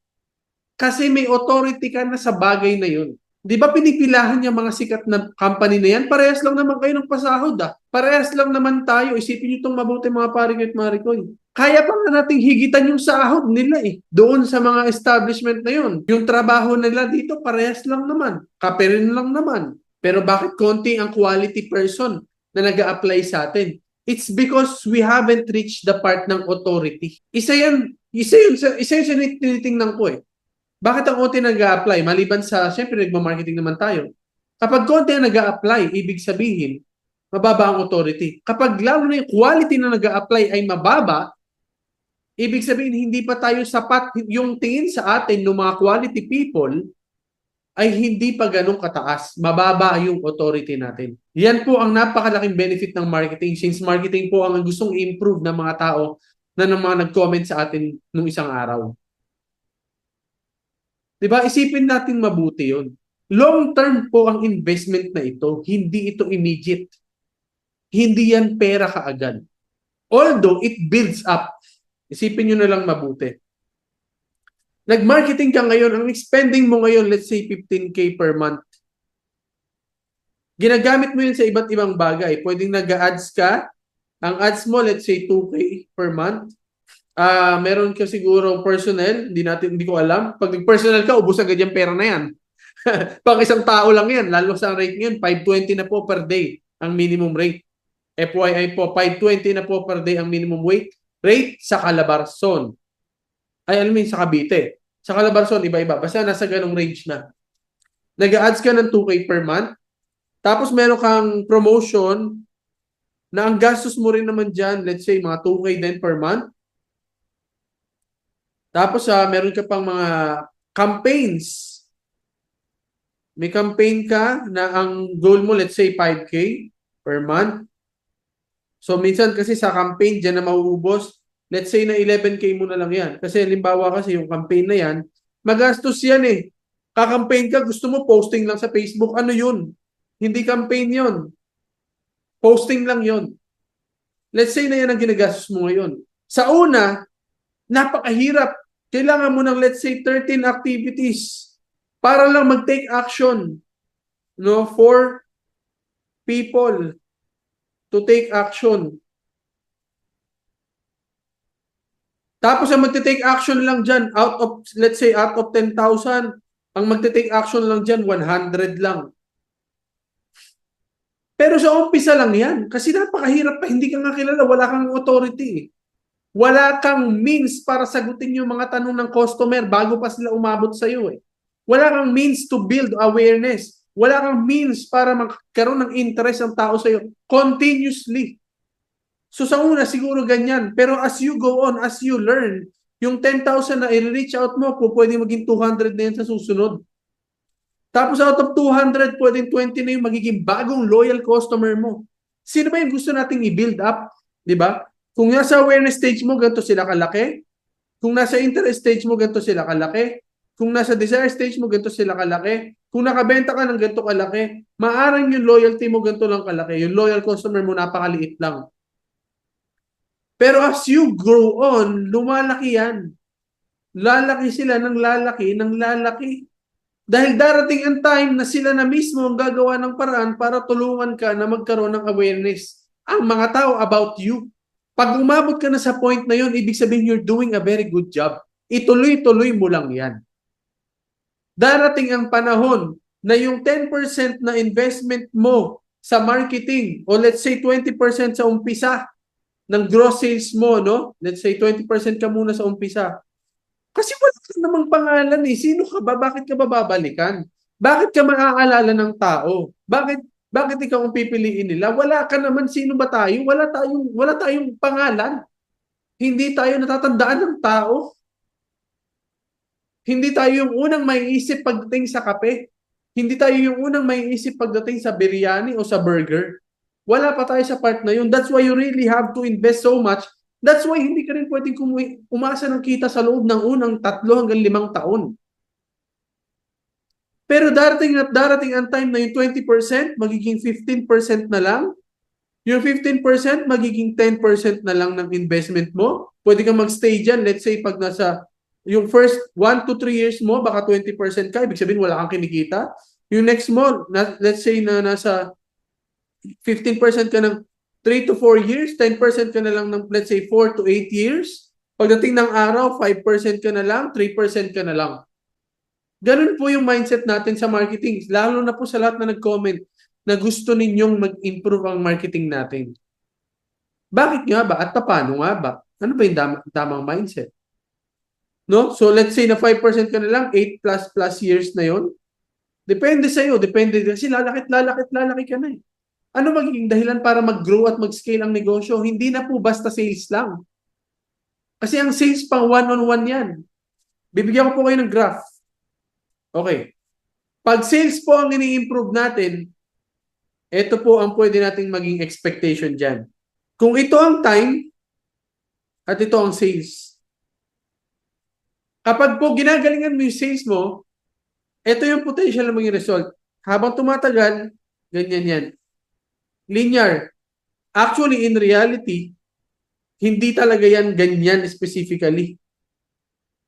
Kasi may authority ka na sa bagay na yun. Di ba pinipilahan yung mga sikat na company na yan? Parehas lang naman kayo ng pasahod Parehas lang naman tayo. Isipin nyo itong mabuti mga pare ko at mga Ricoy. Kaya pa nga nating higitan yung sahod nila doon sa mga establishment na yun. Yung trabaho nila dito parehas lang naman. Kape rin lang naman. Pero bakit konti ang quality person na nag-a-apply sa atin? It's because we haven't reached the part ng authority. Isa yun sa tinitingnan ko Bakit ang konti nag-a-apply? Maliban sa, syempre nagma-marketing naman tayo. Kapag konti ang nag-a-apply, ibig sabihin, mababa ang authority. Kapag lalo na yung quality na nag-a-apply ay mababa, ibig sabihin hindi pa tayo sapat, yung tingin sa atin ng mga quality people ay hindi pa ganun kataas. Mababa yung authority natin. Yan po ang napakalaking benefit ng marketing, since marketing po ang gustong i-improve ng mga tao na ng mga nag-comment sa atin nung isang araw. Diba? Isipin natin mabuti yun. Long term po ang investment na ito. Hindi ito immediate. Hindi yan pera kaagad. Although it builds up. Isipin nyo na lang mabuti. Nag-marketing ka ngayon, ang spending mo ngayon, let's say 15K per month. Ginagamit mo yun sa iba't ibang bagay. Pwedeng nag-ads ka. Ang ads mo, let's say 2K per month. Meron ka siguro personnel, hindi ko alam. Pag nag-personnel ka, ubos agad yung pera na yan. Pang isang tao lang yan. Lalo sa rate ngayon, 520 na po per day ang minimum rate. FYI po, 520 na po per day ang minimum rate sa Calabarzon. Alam mo sa Cavite. Sa Calabarzon, iba-iba. Basta nasa ganong range na. Nag-ads ka ng 2K per month. Tapos meron kang promotion na ang gastos mo rin naman dyan, let's say mga 2K din per month. Tapos meron ka pang mga campaigns. May campaign ka na ang goal mo, let's say 5K per month. So minsan kasi sa campaign dyan na mauubos, let's say na 11K mo na lang yan. Kasi halimbawa kasi yung campaign na yan, Magastos yan eh. Kakampaign ka, gusto mo posting lang sa Facebook. Ano yun? Hindi campaign yun. Posting lang yun. Let's say na yan ang ginagastos mo ngayon. Sa una, napakahirap. Kailangan mo ng let's say 13 activities para lang mag-take action, no, for people to take action. Tapos ang magte-take action lang dyan, out of, let's say, out of 10,000, ang magte-take action lang dyan, 100 lang. Pero sa umpisa lang yan. Kasi napakahirap pa, hindi ka nga kilala, wala kang authority. Wala kang means para sagutin yung mga tanong ng customer bago pa sila umabot sa iyo eh. Wala kang means to build awareness. Wala kang means para magkaroon ng interest ang tao sa iyo continuously. So sa una siguro ganyan, pero as you go on, as you learn, yung 10,000 na i-reach out mo, pwede maging 200 na yan sa susunod. Tapos out of 200, pwedeng 20 na yung magiging bagong loyal customer mo. Sino ba yung gusto nating i-build up? Di ba? Kung nasa awareness stage mo, ganito sila kalaki. Kung nasa interest stage mo, ganito sila kalaki. Kung nasa desire stage mo, ganito sila kalaki. Kung nakabenta ka ng ganito kalaki, maaaring yung loyalty mo ganito lang kalaki. Yung loyal customer mo, napakaliit lang. Pero as you grow on, lumalaki yan. Lalaki sila ng lalaki, ng lalaki. Dahil darating ang time na sila na mismo ang gagawa ng paraan para tulungan ka na magkaroon ng awareness. Ang mga tao about you. Pag umabot ka na sa point na yun, ibig sabihin you're doing a very good job. Ituloy-tuloy mo lang yan. Darating ang panahon na yung 10% na investment mo sa marketing, o let's say 20% sa umpisa ng gross sales mo, no? Let's say 20% ka muna sa umpisa. Kasi wala ka namang pangalan eh. Sino ka ba? Bakit ka ba babalikan? Bakit ka maaalala ng tao? Bakit ikaw ang pipiliin nila? Wala ka naman. Sino ba tayo? Wala tayong pangalan. Hindi tayo natatandaan ng tao. Hindi tayo yung unang maiisip pagdating sa kape. Hindi tayo yung unang maiisip pagdating sa biryani o sa burger. Wala pa tayo sa part na yun. That's why you really have to invest so much. That's why hindi ka rin pwedeng umasa ng kita sa loob ng unang 3 hanggang 5 taon. Pero darating ang time na yung 20%, magiging 15% na lang. Yung 15%, magiging 10% na lang ng investment mo. Pwede kang magstay dyan. Let's say, pag nasa yung first 1 to 3 years mo, baka 20% ka. Ibig sabihin, wala kang kinikita. Yung next mo, let's say na nasa 15% ka ng 3 to 4 years, 10% ka na lang ng, let's say, 4 to 8 years. Pagdating ng araw, 5% ka na lang, 3% ka na lang. Ganun po yung mindset natin sa marketing. Lalo na po sa lahat na nag-comment na gusto ninyong mag-improve ang marketing natin. Bakit nga ba? At paano nga ba? Ano ba yung tamang mindset? No? So let's say na 5% ka na lang, 8 plus years na yon. Depende sa'yo. Depende kasi lalaki ka na eh. Ano magiging dahilan para mag-grow at mag-scale ang negosyo? Hindi na po basta sales lang. Kasi ang sales pang one-on-one yan. Bibigyan ko po kayo ng graph. Okay. Pag sales po ang ini-improve natin, ito po ang pwede nating maging expectation dyan. Kung ito ang time, at ito ang sales. Kapag po ginagalingan mo yung sales mo, ito yung potential na maging result. Habang tumatagal, ganyan yan. Linear. Actually, in reality, hindi talaga yan ganyan specifically.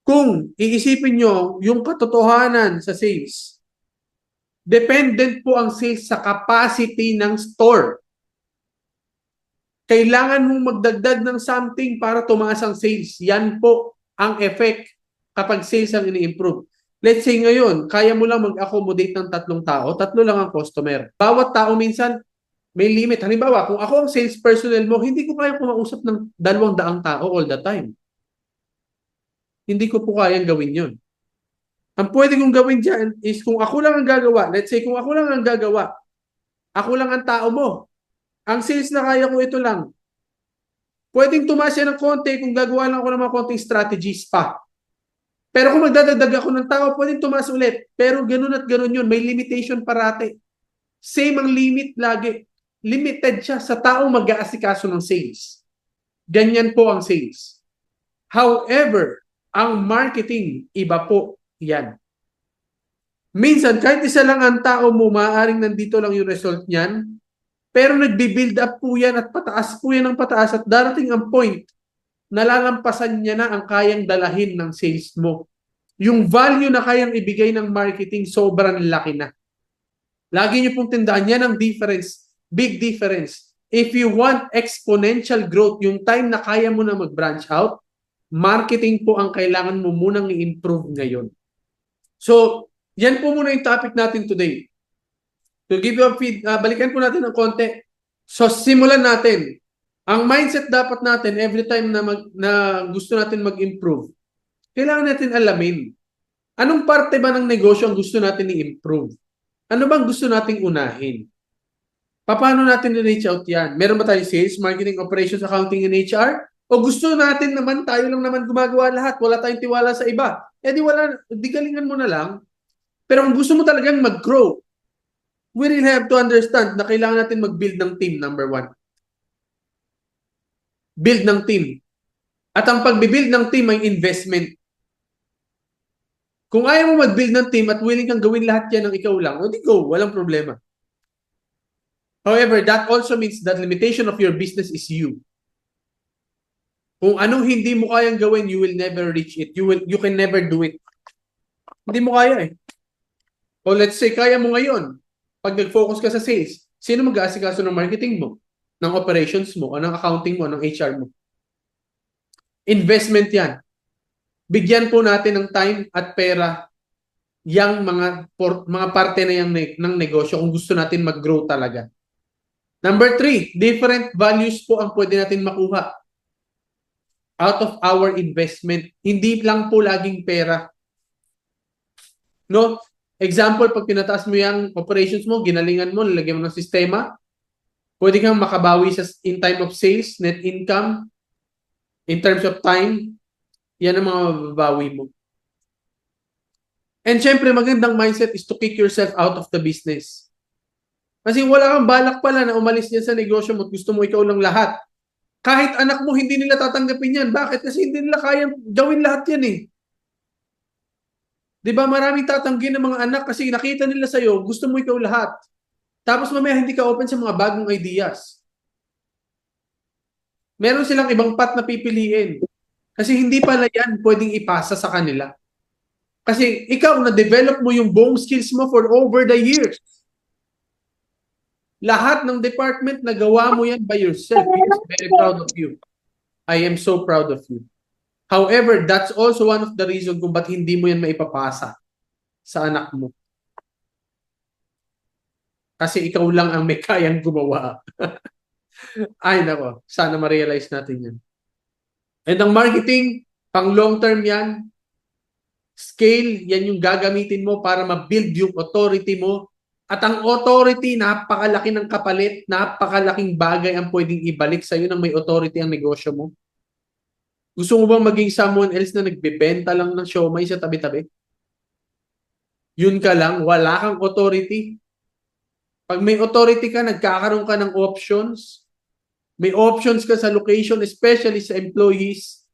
Kung iisipin nyo yung katotohanan sa sales, dependent po ang sales sa capacity ng store. Kailangan mong magdagdag ng something para tumaas ang sales. Yan po ang effect kapag sales ang ini-improve. Let's say ngayon, kaya mo lang mag-accommodate ng 3 tao, 3 lang ang customer. Bawat tao minsan, may limit. Halimbawa, kung ako ang sales personnel mo, hindi ko kaya kumausap ng 200 tao all the time. Hindi ko po kayang gawin yun. Ang pwede kong gawin dyan is kung ako lang ang gagawa, let's say kung ako lang ang gagawa, ako lang ang tao mo, ang sales na kaya ko ito lang. Pwedeng tumaas yan ng konti kung gagawa lang ako ng mga konting strategies pa. Pero kung magdadagdag ako ng tao, pwedeng tumaas ulit. Pero ganun at ganun yun. May limitation parate. Same ang limit lagi. Limited siya sa taong mag-aasikaso ng sales. Ganyan po ang sales. However, ang marketing, iba po. Yan. Minsan, kahit isa lang ang tao mo, maaaring nandito lang yung result niyan, pero nagbi-build up po yan at pataas po yan ng pataas at darating ang point, nalalampasan niya na ang kayang dalahin ng sales mo. Yung value na kayang ibigay ng marketing, sobrang laki na. Lagi niyo pong tandaan, yan ang difference, big difference. If you want exponential growth, yung time na kaya mo na mag-branch out, marketing po ang kailangan mo munang i-improve ngayon. So, yan po muna yung topic natin today. To give you a balikan po natin ng konti. So, simulan natin. Ang mindset dapat natin every time na gusto natin mag-improve, kailangan natin alamin. Anong parte ba ng negosyo ang gusto natin i-improve? Ano bang gusto nating unahin? Paano natin i-reach out yan? Meron ba tayo sales, marketing, operations, accounting, and HR? O gusto natin naman, tayo lang naman gumagawa lahat, wala tayong tiwala sa iba? Eh di galingan mo na lang. Pero kung gusto mo talagang mag-grow, we will have to understand na kailangan natin mag-build ng team, number one. Build ng team. At ang pag-build ng team ay investment. Kung ayaw mo mag-build ng team at willing kang gawin lahat yan ng ikaw lang, o di go, walang problema. However, that also means that limitation of your business is you. Kung anong hindi mo kayang gawin, you will never reach it. You can never do it. Hindi mo kaya eh. O let's say, kaya mo ngayon. Pag nag-focus ka sa sales, sino mag-aasikaso ng marketing mo, ng operations mo, o ng accounting mo, ng HR mo? Investment yan. Bigyan po natin ng time at pera yung mga parte na yung ng negosyo kung gusto natin mag-grow talaga. Number 3, different values po ang pwede natin makuha out of our investment. Hindi lang po laging pera. No? Example, pag pinataas mo yung operations mo, ginalingan mo, lalagyan mo ng sistema, pwede kang makabawi in time of sales, net income, in terms of time, yan ang mga mababawi mo. And syempre, magandang mindset is to kick yourself out of the business. Kasi wala kang balak pala na umalis niyan sa negosyo mo at gusto mo ikaw lang lahat. Kahit anak mo, hindi nila tatanggapin yan. Bakit? Kasi hindi nila kayang gawin lahat yan eh. Di ba maraming tatanggi ng mga anak kasi nakita nila sa'yo, gusto mo ikaw lahat. Tapos mamaya hindi ka open sa mga bagong ideas. Meron silang ibang path na pipiliin. Kasi hindi pala yan pwedeng ipasa sa kanila. Kasi ikaw na-develop mo yung buong skills mo for over the years. Lahat ng department nagawa mo yan by yourself. I'm very proud of you. I am so proud of you. However, that's also one of the reasons kung ba't hindi mo yan maipapasa sa anak mo. Kasi ikaw lang ang may kayang gumawa. Ay nako, sana ma-realize natin yan. And ang marketing, pang long term yan, scale, yan yung gagamitin mo para ma-build yung authority mo. At ang authority, napakalaki ng kapalit, napakalaking bagay ang pwedeng ibalik sa'yo ng may authority ang negosyo mo. Gusto mo bang maging someone else na nagbebenta lang ng siomai sa tabi-tabi? Yun ka lang, wala kang authority. Pag may authority ka, nagkakaroon ka ng options. May options ka sa location, especially sa employees.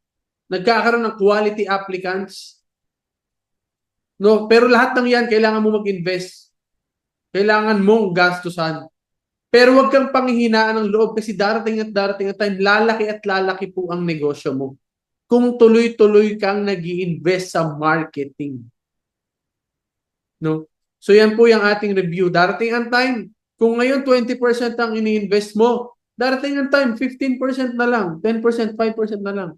Nagkakaroon ng quality applicants. No, pero lahat ng yan, kailangan mo mag-invest. Kailangan mong gastusan. Pero huwag kang panghihinaan ng loob kasi darating at time, lalaki at lalaki po ang negosyo mo. Kung tuloy-tuloy kang nag-i-invest sa marketing. No? So yan po yung ating review. Darating ang time, kung ngayon 20% ang ini-invest mo, darating ang time, 15% na lang, 10%, 5% na lang.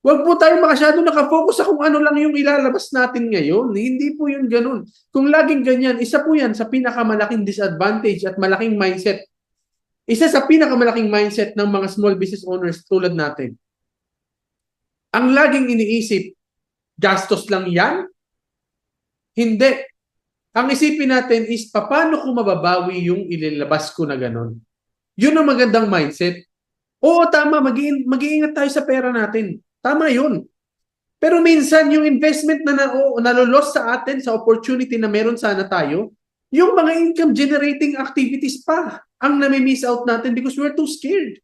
Huwag po tayo masyado nakafocus sa kung ano lang yung ilalabas natin ngayon. Hindi po yun ganun. Kung laging ganyan, isa po yan sa pinakamalaking disadvantage at malaking mindset. Isa sa pinakamalaking mindset ng mga small business owners tulad natin. Ang laging iniisip, gastos lang yan? Hindi. Ang isipin natin is, paano ko mababawi yung ilalabas ko na ganun? Yun ang magandang mindset. Oo, tama, mag-iingat tayo sa pera natin. Tama yun. Pero minsan, yung investment na nalolos sa atin, sa opportunity na meron sana tayo, yung mga income generating activities pa ang nami-miss out natin because we're too scared.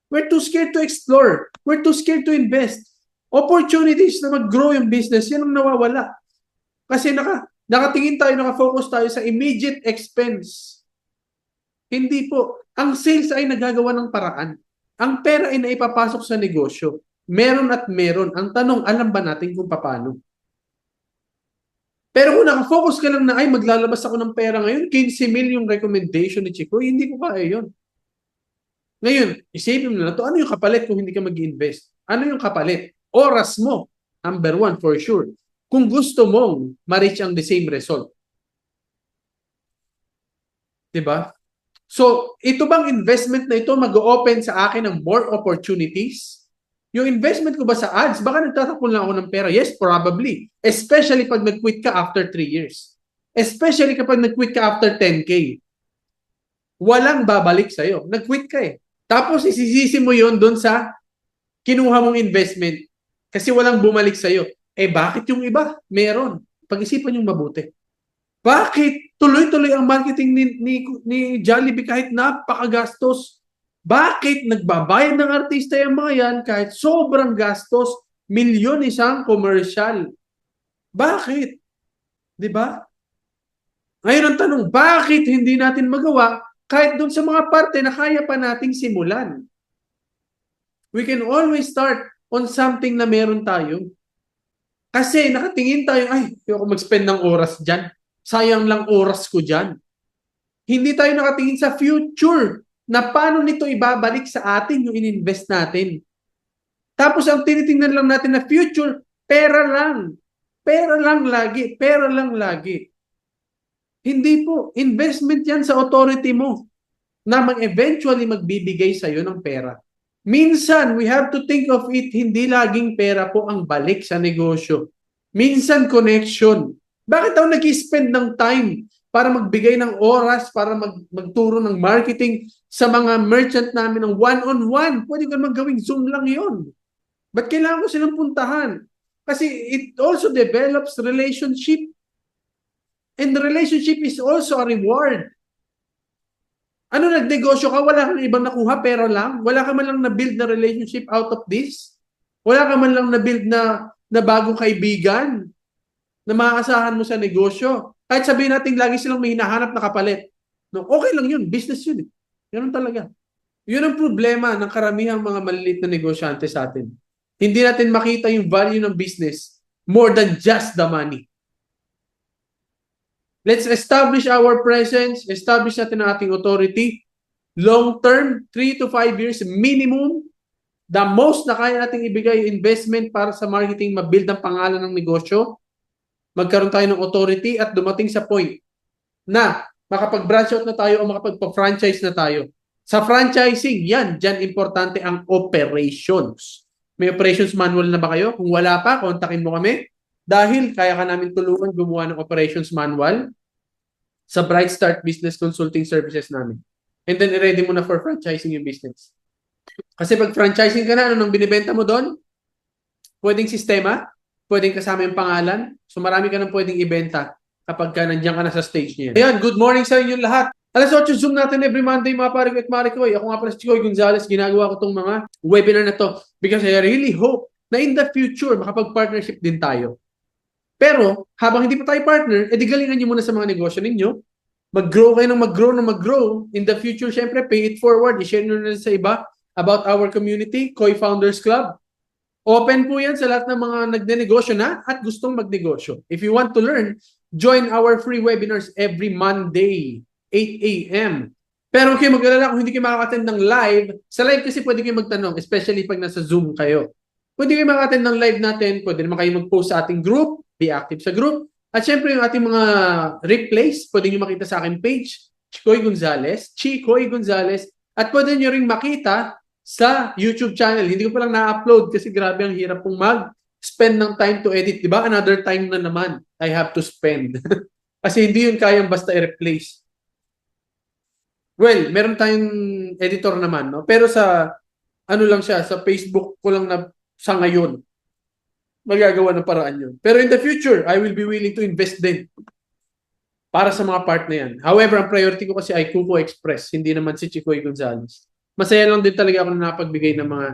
We're too scared to explore. We're too scared to invest. Opportunities na mag-grow yung business, yan ang nawawala. Kasi nakatingin tayo, nakafocus tayo sa immediate expense. Hindi po. Ang sales ay nagagawa ng paraan. Ang pera ay naipapasok sa negosyo. Meron at meron. Ang tanong, alam ba natin kung paano? Pero kung nakafocus ka lang na, ay maglalabas ako ng pera ngayon, 15 mil yung recommendation ni Chico, hindi ko kaya yun. Ngayon, isipin mo na to, ano yung kapalit kung hindi ka mag-invest? Ano yung kapalit? Oras mo, number one, for sure. Kung gusto mong ma-reach ang the same result. Diba? So, ito bang investment na ito mag-open sa akin ng more opportunities? Yung investment ko ba sa ads, baka nagtatakon lang ako ng pera? Yes, probably. Especially pag nag-quit ka after 3 years. Especially kapag nag-quit ka after 10K. Walang babalik sa'yo. Nag-quit ka eh. Tapos isisisi mo yon doon sa kinuha mong investment kasi walang bumalik sa'yo. Eh bakit yung iba? Meron. Pag-isipan yung mabuti. Bakit tuloy-tuloy ang marketing ni Jollibee kahit napakagastos? Bakit nagbabayad ng artista yung mga yan kahit sobrang gastos? Milyon isang commercial. Bakit? Di ba? Ngayon ang tanong, bakit hindi natin magawa kahit doon sa mga parte na kaya pa nating simulan? We can always start on something na meron tayo. Kasi nakatingin tayo, ay, hindi ako mag-spend ng oras dyan. Sayang lang oras ko dyan. Hindi tayo nakatingin sa future na paano nito ibabalik sa atin yung ininvest natin. Tapos ang tinitingnan lang natin na future, pera lang. Pera lang lagi. Pera lang lagi. Hindi po. Investment yan sa authority mo na eventually magbibigay sa'yo ng pera. Minsan, we have to think of it, hindi laging pera po ang balik sa negosyo. Minsan, connection. Bakit ako nag-spend ng time para magbigay ng oras, para magturo ng marketing sa mga merchant namin ng one-on-one? Pwede ko naman gawing Zoom lang yon. Ba't kailangan ko silang puntahan? Kasi it also develops relationship. And the relationship is also a reward. Ano, nagnegosyo ka, wala kang ibang nakuha, pera lang? Wala ka man lang na-build na relationship out of this? Wala ka man lang na-build na bagong kaibigan na maaasahan mo sa negosyo? Kahit sabihin natin lagi silang may hinahanap na kapalit. No, okay lang yun, business yun. Ganun talaga. Yun ang problema ng karamihang mga maliliit na negosyante sa atin. Hindi natin makita yung value ng business more than just the money. Let's establish our presence, establish natin ang ating authority. Long term, 3 to 5 years minimum. The most na kaya nating ibigay investment para sa marketing, mabuild ang pangalan ng negosyo. Magkaroon tayo ng authority at dumating sa point na makapag-branch out na tayo o makapag-franchise na tayo. Sa franchising, dyan importante ang operations. May operations manual na ba kayo? Kung wala pa, kontakin mo kami. Dahil kaya ka namin tulungan gumawa ng operations manual sa Bright Start Business Consulting Services namin. And then, ready mo na for franchising yung business. Kasi pag franchising ka na, ano nang binibenta mo doon? Pwedeng sistema, pwedeng kasama yung pangalan. So, marami ka nang pwedeng ibenta kapag ka nandiyan ka na sa stage niya. Ayan, good morning sa inyo lahat. Alas 8, Zoom natin every Monday, mga pare ko at mare ko. Ako nga pala si Chicoy Gonzales. Ginagawa ko itong mga webinar na to because I really hope na in the future, makapag-partnership din tayo. Pero, habang hindi pa tayo partner, edi galingan nyo muna sa mga negosyo ninyo. Mag-grow kayo ng mag-grow. In the future, syempre, pay it forward. I-share nyo na sa iba about our community, Koi Founders Club. Open po yan sa lahat ng mga nagnenegosyo na at gustong magnegosyo. If you want to learn, join our free webinars every Monday, 8 a.m. Pero kayo mag-alala kung hindi kayo makaka-attend ng live, sa live kasi pwede kayo magtanong, especially pag nasa Zoom kayo. Pwede kayo makaka-attend ng live natin, pwede naman kayo mag-post sa ating group, be active sa group. At syempre yung ating mga replays, pwede nyo makita sa aking page, Chicoy Gonzales. At pwede nyo ring makita sa YouTube channel. Hindi ko pa lang na-upload kasi grabe ang hirap pong mag-spend ng time to edit. Diba? Another time na naman I have to spend. Kasi hindi yun kayang basta i-replace. Well, meron tayong editor naman. No? Pero sa ano lang siya, sa Facebook ko lang na sa ngayon magagawa ng paraan yun. Pero in the future, I will be willing to invest din para sa mga part na yan. However, ang priority ko kasi ay Kuko Express, hindi naman si Chicoy Gonzales. Masaya lang din talaga ako na napagbigay ng mga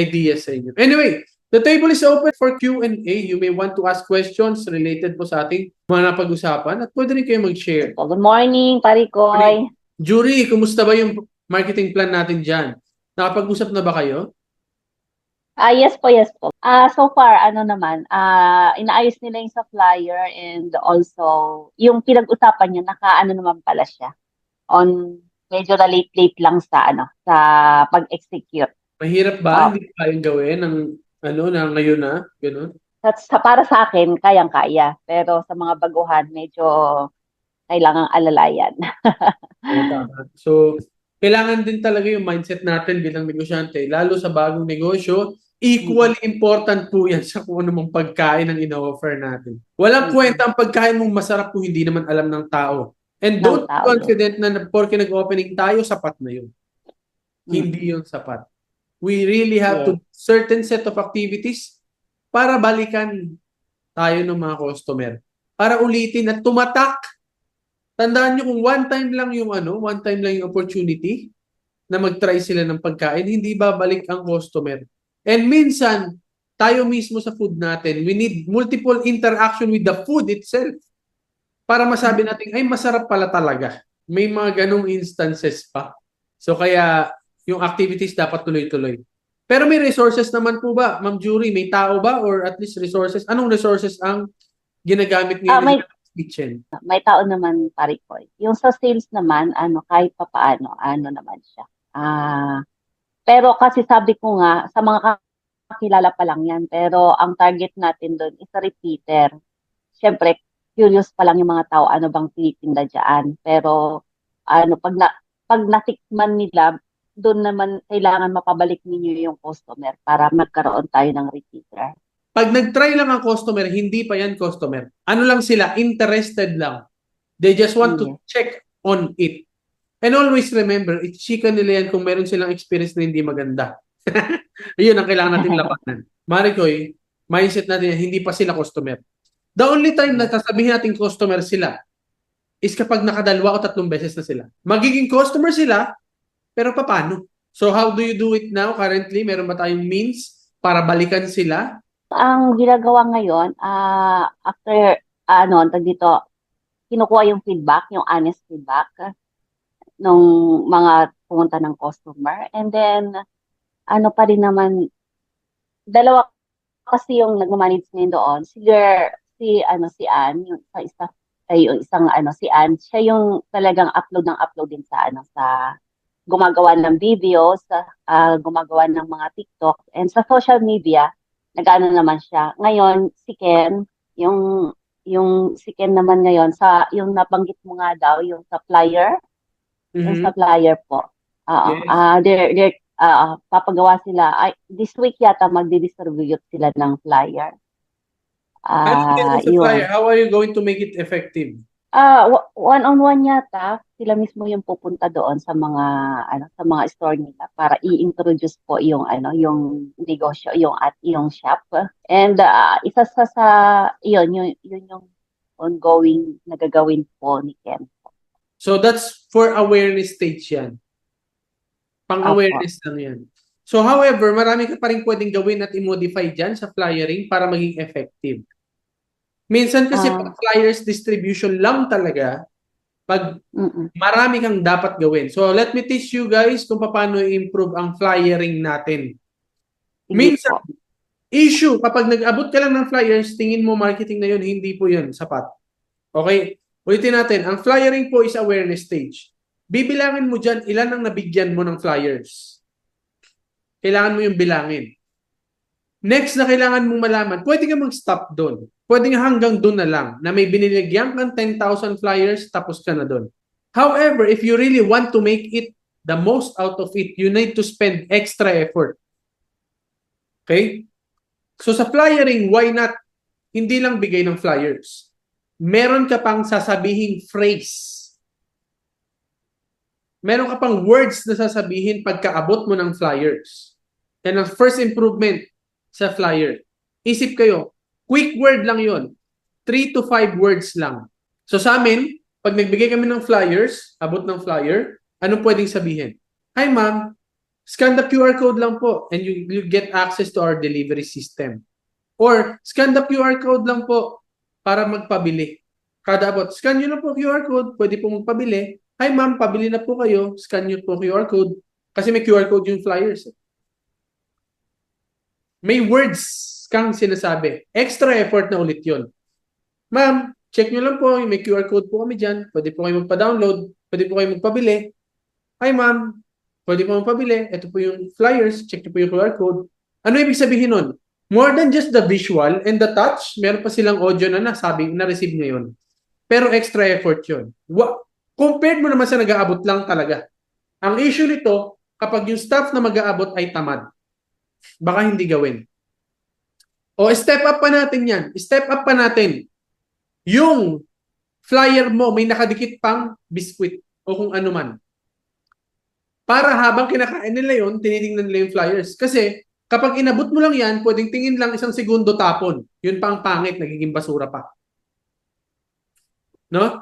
ideas sa inyo. Anyway, The table is open for Q&A. You may want to ask questions related po sa ating mga napag-usapan at pwede rin kayo mag-share. Good morning, Parikoy. Jury, kumusta ba yung marketing plan natin dyan? Nakapag-usap na ba kayo? Yes po, yes po. So far, inaayos nila yung sa flyer and also yung pinag-usapan niya, naka-ano naman pala siya. Medyo na late lang sa pag-execute. Mahirap ba? Hindi ko kayang gawin ng na ngayon na? Ganun? Para sa akin, kayang-kaya. Pero sa mga baguhan, medyo kailangang alalayan. Tama. So, kailangan din talaga yung mindset natin bilang negosyante, lalo sa bagong negosyo. Equally important po yan sa kung anumang pagkain ang ina-offer natin. Walang kwenta ang pagkain mong masarap kung hindi naman alam ng tao. And don't be confident na porke nag-opening tayo, sapat na yun. Hindi yun sapat. We really have to certain set of activities para balikan tayo ng mga customer. Para ulitin at tumatak. Tandaan nyo kung one time lang yung opportunity na mag-try sila ng pagkain, hindi babalik ang customer. And minsan, tayo mismo sa food natin, we need multiple interaction with the food itself para masabi natin, ay masarap pala talaga. May mga ganong instances pa. So kaya, yung activities dapat tuloy-tuloy. Pero may resources naman po ba, Ma'am Jury? May tao ba or at least resources? Anong resources ang ginagamit ngayon ng kitchen? May tao naman, Parikoy. Yung sa sales naman, kahit papaano, naman siya. Pero kasi sabi ko nga, sa mga kakilala pa lang yan, pero ang target natin doon is a repeater. Siyempre, curious pa lang yung mga tao, ano bang tinitinda dyan. Pero, pag natikman nila, doon naman kailangan mapabalik ninyo yung customer para magkaroon tayo ng repeater. Pag nag-try lang ang customer, hindi pa yan customer. Ano lang sila? Interested lang. They just want to check on it. And always remember, i-chika nila yan kung meron silang experience na hindi maganda. Yun ang kailangan natin lapanan. Marikoy, mindset natin yan, hindi pa sila customer. The only time na sasabihin natin customer sila is kapag nakadalwa o 3 beses na sila. Magiging customer sila, pero paano? So how do you do it now currently? Meron ba tayong means para balikan sila? Ang ginagawa ngayon, after, dito, kinukuha yung feedback, yung honest feedback ng mga pumunta ng customer. And then, pa rin naman, dalawa kasi yung nag-manage ngayon doon. Si Ann, yung staff, si Ann, siya yung talagang upload din sa gumagawa ng videos, gumagawa ng mga TikTok, and sa social media, nag-ano naman siya. Ngayon, si Ken, yung si Ken naman ngayon, yung nabanggit mo nga daw, yung supplier, yung supplier po. Papagawa sila. This week yata magdi-distribute sila ng flyer. How are you going to make it effective? One-on-one yata, sila mismo yung pupunta doon sa mga store nila para i-introduce po yung negosyo, yung shop. And isa yun yung ongoing na gagawin po ni Ken. So that's for awareness stage yan. Pang-awareness lang yan. So however, marami ka pa rin pwedeng gawin at i-modify dyan sa flyering para maging effective. Minsan kasi pag flyers distribution lang talaga, pag marami kang dapat gawin. So let me teach you guys kung paano i-improve ang flyering natin. Minsan, issue, kapag nag-abot ka lang ng flyers, tingin mo marketing na yun, hindi po yun sapat. Okay? Ulitin natin, ang flyering po is awareness stage. Bibilangin mo dyan, ilan ang nabigyan mo ng flyers. Kailangan mo yung bilangin. Next na kailangan mong malaman, pwede ka mag-stop doon. Pwede nga hanggang doon na lang, na may binilagyan kang 10,000 flyers, tapos ka na doon. However, if you really want to make it the most out of it, you need to spend extra effort. Okay? So sa flyering, why not hindi lang bigay ng flyers? Meron ka pang sasabihing phrase. Meron ka pang words na sasabihin pagkaabot mo ng flyers. Yan ang first improvement sa flyer. Isip kayo, quick word lang yon, 3 to 5 words lang. So sa amin, pag nagbigay kami ng flyers, abot ng flyer, anong pwedeng sabihin? Hi ma'am, Scan the QR code lang po and you get access to our delivery system. Or scan the QR code lang po para magpabili. Kada abot, scan nyo na po QR code, pwede po magpabili. Hi ma'am, pabili na po kayo, scan nyo po QR code. Kasi may QR code yung flyers. May words kang sinasabi. Extra effort na ulit yon. Ma'am, check nyo lang po, may QR code po kami dyan. Pwede po kayo magpa-download, pwede po kayo magpabili. Hi ma'am, pwede po magpabili. Ito po yung flyers, check nyo po yung QR code. Ano ibig sabihin nun? More than just the visual and the touch, meron pa silang audio na nasabi, na-receive ngayon. Pero extra effort yun. Compared mo naman sa nag-aabot lang talaga. Ang issue nito, kapag yung staff na mag-aabot ay tamad, baka hindi gawin. O step up pa natin yan. Step up pa natin. Yung flyer mo, may nakadikit pang biskwit o kung ano man. Para habang kinakain nila yun, tinitingnan nila yung flyers. Kasi kapag inabot mo lang yan, pwedeng tingin lang 1 segundo tapon. Yun pa ang pangit, nagiging basura pa. No?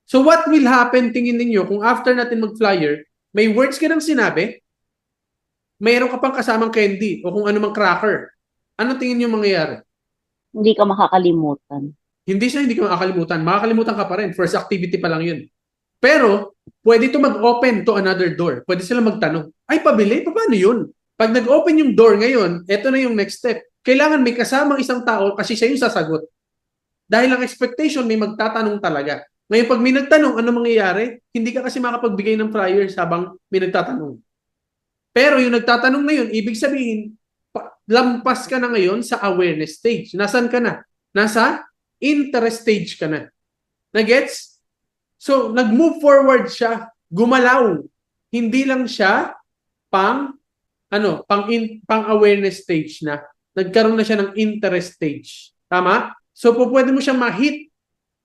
So what will happen, tingin ninyo, kung after natin mag-flyer, may words ka nang sinabi, mayroon ka pang kasamang candy o kung anumang cracker. Ano tingin nyo mangyayari? Hindi ka makakalimutan. Hindi ka makakalimutan. Makakalimutan ka pa rin. First activity pa lang yun. Pero, pwede ito mag-open to another door. Pwede sila magtanong, ay, pabili? Paano yun? Pag nag-open yung door ngayon, eto na yung next step. Kailangan may kasamang isang tao kasi siya yung sasagot. Dahil ang expectation, may magtatanong talaga. Ngayon, pag may nagtanong, ano mangyayari? Hindi ka kasi makapagbigay ng flyers habang may nagtatanong. Pero yung nagtatanong na yun, ibig sabihin, lampas ka na ngayon sa awareness stage. Nasaan ka na? Nasa interest stage ka na. Nagets? So, nag-move forward siya. Gumalaw. Hindi lang siya pang awareness stage na. Nagkaroon na siya ng interest stage. Tama? So, pwede mo siya ma-hit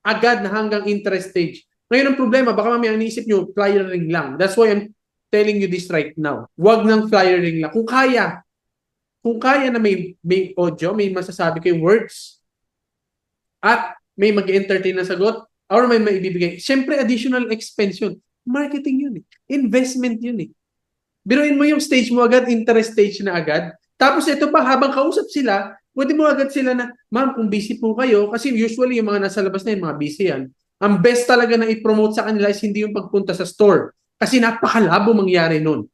agad na hanggang interest stage. Ngayon ang problema, baka mamaya iniisip nyo, flyering lang. That's why I'm telling you this right now. Huwag ng flyering lang. Kung kaya na may audio, may masasabi kayong words, at may mag-entertain na sagot, or may maibibigay, syempre additional expense yun. Marketing yun eh. Investment yun eh. Biruin mo yung stage mo agad, interest stage na agad. Tapos ito pa, habang kausap sila, pwede mo agad sila na, ma'am, kung busy po kayo, kasi usually yung mga nasa labas na yun, mga busy yan, ang best talaga na i-promote sa kanila is hindi yung pagpunta sa store. Kasi napakalabo mangyari nun.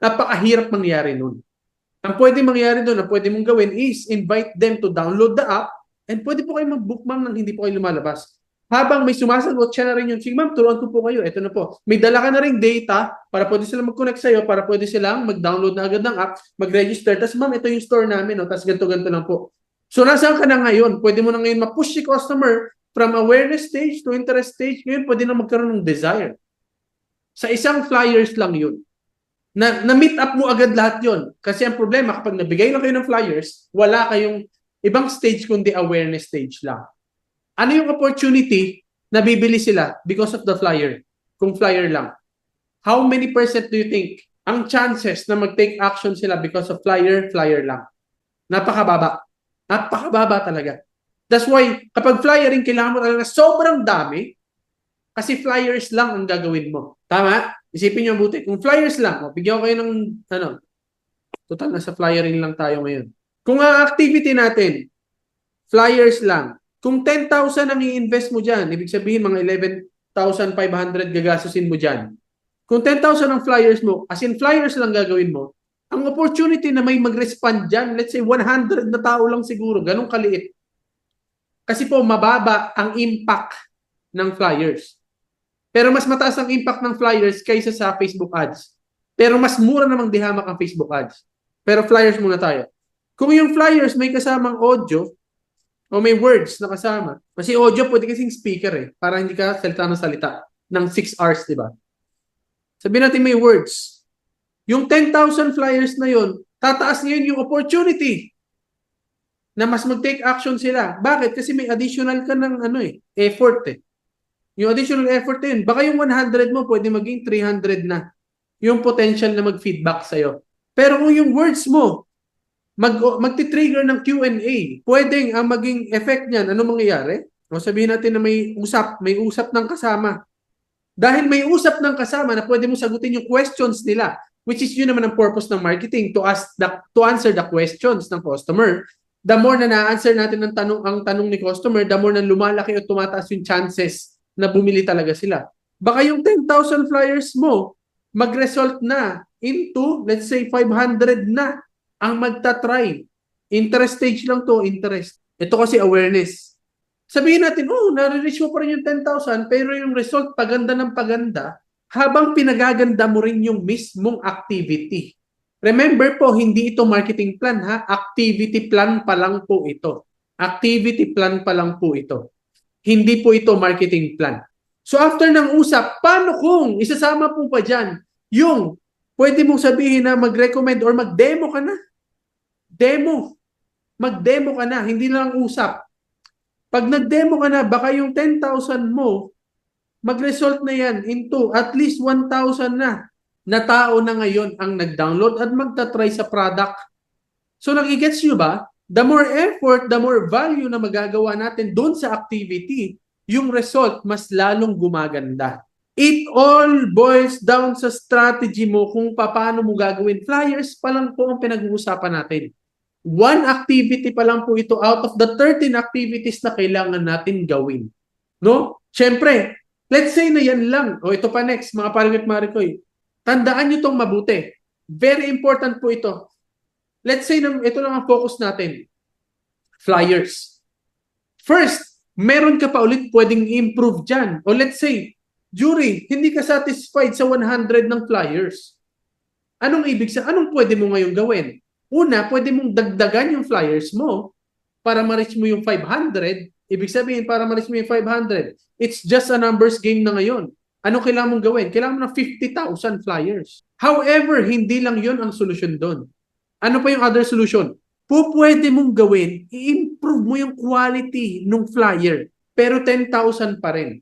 Napakahirap mangyari nun. Ang pwede mangyari doon, ang pwede mong gawin is invite them to download the app and pwede po kayo mag-book ma'am nang hindi po kayo lumalabas. Habang may sumasagot, siya na rin yun. Sige ma'am, turuan ko po kayo. Ito na po. May dala ka na rin data para pwede silang mag-connect sa'yo, para pwede silang mag-download na agad ng app, mag-register. Tapos ma'am, ito yung store namin. No? Tapos ganito-ganito lang po. So nasaan ka na ngayon? Pwede mo na ngayon ma-push si customer from awareness stage to interest stage. Ngayon pwede na magkaroon ng desire. Sa isang flyers lang yun. Na-meet up mo agad lahat yon. Kasi ang problema, kapag nabigay lang kayo ng flyers, wala kayong ibang stage kundi awareness stage lang. Ano yung opportunity na bibili sila because of the flyer? Kung flyer lang. How many percent do you think ang chances na mag-take action sila because of flyer lang? Napakababa. Napakababa talaga. That's why, kapag flyering, kailangan mo talaga sobrang dami kasi flyers lang ang gagawin mo. Tama? Isipin nyo buti. Kung flyers lang, bigyan ko kayo ng, total nasa flyering lang tayo ngayon. Kung ang activity natin, flyers lang, kung 10,000 ang i-invest mo dyan, ibig sabihin mga 11,500 gagastusin mo dyan. Kung 10,000 ang flyers mo, as in flyers lang gagawin mo, ang opportunity na may mag-respond dyan, let's say 100 na tao lang siguro, ganun kaliit. Kasi po, mababa ang impact ng flyers. Pero mas mataas ang impact ng flyers kaysa sa Facebook ads. Pero mas mura namang dihamak ang Facebook ads. Pero flyers muna tayo. Kung yung flyers may kasamang audio o may words na kasama. Kasi audio pwede kasing speaker eh. Para hindi ka salita ng salita ng 6 hours, di ba? Sabihin natin may words. Yung 10,000 flyers na yun, tataas ngayon yung opportunity na mas mag-take action sila. Bakit? Kasi may additional ka ng effort eh. Yung additional effort yun, baka yung 100 mo pwede maging 300 na. Yung potential na mag-feedback sa'yo. Pero kung yung words mo, magti-trigger ng Q&A, pwedeng ang maging effect niyan, ano mangyayari? O sabihin natin na may usap ng kasama. Dahil may usap ng kasama na pwede mo sagutin yung questions nila, which is yun naman ang purpose ng marketing, to answer the questions ng customer. The more na na-answer natin ang tanong ni customer, the more na lumalaki o tumataas yung chances na bumili talaga sila. Baka yung 10,000 flyers mo, mag-result na into, let's say, 500 na ang magta-try. Interest stage lang to, interest. Ito kasi awareness. Sabihin natin, nare-reach mo pa rin yung 10,000, pero yung result, paganda ng paganda, habang pinagaganda mo rin yung mismong activity. Remember po, hindi ito marketing plan ha, activity plan pa lang po ito. Activity plan pa lang po ito. Hindi po ito marketing plan. So after ng usap, paano kung isasama po pa dyan yung pwede mong sabihin na mag-recommend or mag-demo ka na? Demo. Mag-demo ka na, hindi lang usap. Pag nag-demo ka na, baka yung 10,000 mo, mag-result na yan into at least 1,000 na tao na ngayon ang nag-download at magta-try sa product. So nakigets nyo ba? The more effort, the more value na magagawa natin doon sa activity, yung result mas lalong gumaganda. It all boils down sa strategy mo kung paano mo gagawin. Flyers pa lang po ang pinag-uusapan natin. One activity pa lang po ito out of the 13 activities na kailangan natin gawin. No? Siyempre, let's say na yan lang. O ito pa next, mga paring at marikoy. Tandaan nyo itong mabuti. Very important po ito. Let's say na ito lang ang focus natin. Flyers. First, meron ka pa ulit pwedeng improve dyan. O let's say, Jury, hindi ka satisfied sa 100 ng flyers. Anong pwede mo ngayon gawin? Una, pwede mong dagdagan yung flyers mo para ma-reach mo yung 500. Ibig sabihin, para ma-reach mo yung 500. It's just a numbers game na ngayon. Anong kailangan mong gawin? Kailangan mo ng 50,000 flyers. However, hindi lang yon ang solusyon doon. Ano pa yung other solution? Pwede mong gawin, i-improve mo yung quality ng flyer, pero 10,000 pa rin.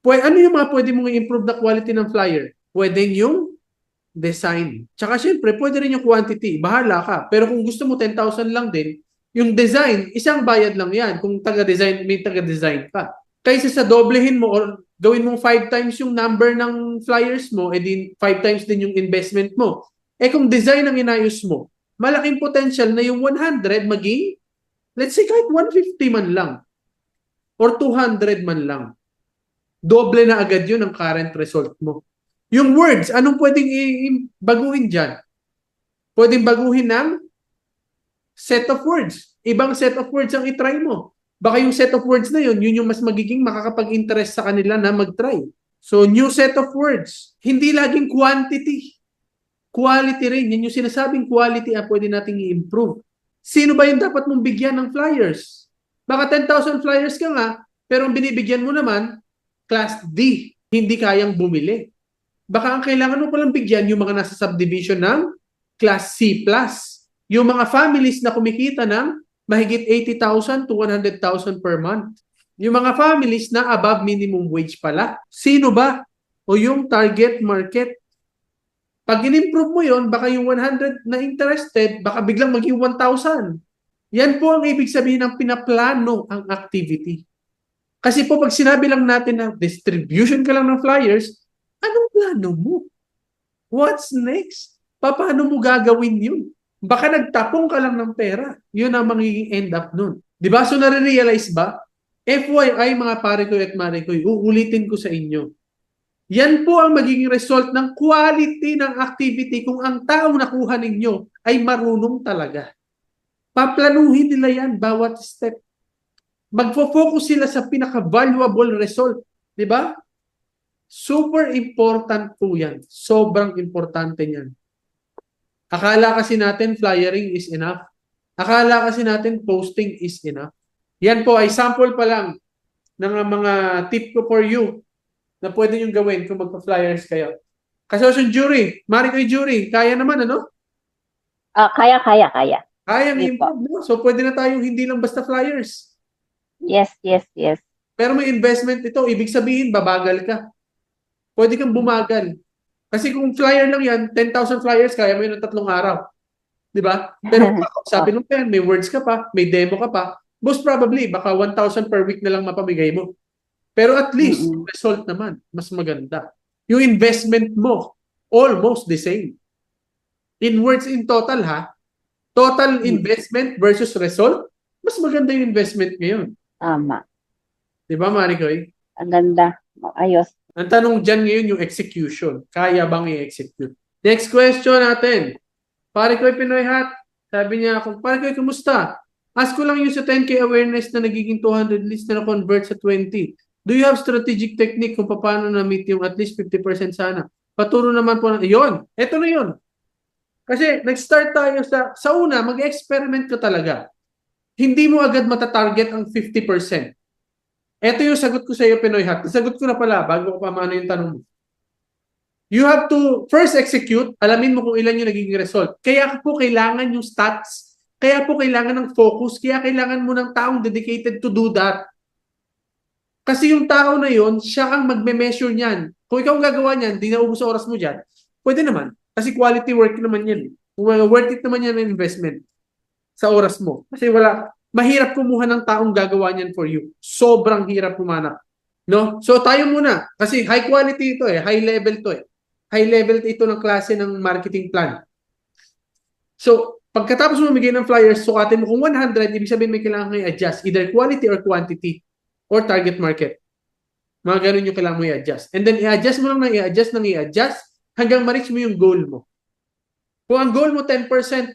Ano yung mga pwede mong i-improve na quality ng flyer? Pwede yung design. Tsaka syempre, pwede rin yung quantity. Bahala ka. Pero kung gusto mo 10,000 lang din, yung design, isang bayad lang yan. Kung may taga-design ka. Kaysa sa doblehin mo or gawin mong 5 times yung number ng flyers mo, din 5 times din yung investment mo. Kung design ang inayos mo, malaking potential na yung 100 maging, let's say kahit 150 man lang or 200 man lang. Doble na agad yun ang current result mo. Yung words, anong pwedeng baguhin dyan? Pwedeng baguhin ng set of words. Ibang set of words ang itry mo. Baka yung set of words na yun yung mas magiging makakapag-interest sa kanila na mag-try. So, new set of words. Hindi laging quantity. Quality rin. Yan yung sinasabing quality pwede nating i-improve. Sino ba yung dapat mong bigyan ng flyers? Baka 10,000 flyers ka nga, pero ang binibigyan mo naman, Class D, hindi kayang bumili. Baka ang kailangan mo palang bigyan yung mga nasa subdivision ng Class C+. Yung mga families na kumikita ng mahigit 80,000 to 100,000 per month. Yung mga families na above minimum wage pala. Sino ba? O yung target market? Pag in-improve mo yon, baka yung 100 na interested, baka biglang maging 1,000. Yan po ang ibig sabihin ng pinaplano ang activity. Kasi po pag sinabi lang natin na distribution ka lang ng flyers, anong plano mo? What's next? Paano mo gagawin yun? Baka nagtapong ka lang ng pera. Yun ang magiging end up nun. Diba? So nare-realize ba? FYI mga pare ko at mare ko, uulitin ko sa inyo. Yan po ang magiging result ng quality ng activity kung ang taong nakuha ninyo ay marunong talaga. Paplanuhin nila yan bawat step. Magfo-focus sila sa pinaka-valuable result. Di ba? Super important po yan. Sobrang importante yan. Akala kasi natin flyering is enough. Akala kasi natin posting is enough. Yan po ay sample pa lang ng mga tip ko for you na pwede nyo gawin kung magpa-flyers kayo. Kasi yung jury, Marikoy jury, kaya naman ano? Kaya. Kaya improve, no? So pwede na tayong hindi lang basta flyers. Yes. Pero may investment ito, ibig sabihin, babagal ka. Pwede kang bumagal. Kasi kung flyer lang yan, 10,000 flyers, kaya mo yun ng 3 araw. Di ba? Pero sabi nung yan, may words ka pa, may demo ka pa, most probably, baka 1,000 per week na lang mapamigay mo. Pero at least, result naman, mas maganda. Yung investment mo, almost the same. In words in total ha, total investment versus result, mas maganda yung investment ngayon. Tama. Di ba, Maricoy? Ang ganda. Ayos. Ang tanong dyan ngayon yung execution. Kaya bang i-execute? Next question natin. Maricoy Pinoy Hat, sabi niya, Maricoy, kumusta? Ask ko lang yung sa 10K awareness na nagiging 200 leads na na-convert sa 20. Do you have strategic technique kung paano na-meet yung at least 50% sana? Paturo naman po na, yun, eto na yun. Kasi nag-start tayo sa una, mag-experiment ka talaga. Hindi mo agad matatarget ang 50%. Ito yung sagot ko sa iyo, Pinoy Hat. Sagot ko na pala bago ko pa maano yung tanong mo. You have to first execute, alamin mo kung ilan yung nagiging result. Kaya po kailangan yung stats, kaya po kailangan ng focus, kaya kailangan mo ng taong dedicated to do that. Kasi yung tao na yon, siya ang magme-measure niyan. Kung ikaw ang gagawa niyan, di naubos sa oras mo dyan, pwede naman. Kasi quality work naman yan. Worth it naman yan ang investment sa oras mo. Kasi mahirap kumuha ng taong gagawa niyan for you. Sobrang hirap pumanap. No? So tayo muna, kasi high quality ito high level to High level ito ng klase ng marketing plan. So, pagkatapos mo mamigay ng flyers, sukatin mo kung 100, ibig sabihin may kailangan kang i-adjust, either quality or quantity or target market. Mga ganun yung kailangan mo i-adjust. And then i-adjust mo lang i-adjust hanggang ma-reach mo yung goal mo. Kung ang goal mo 10%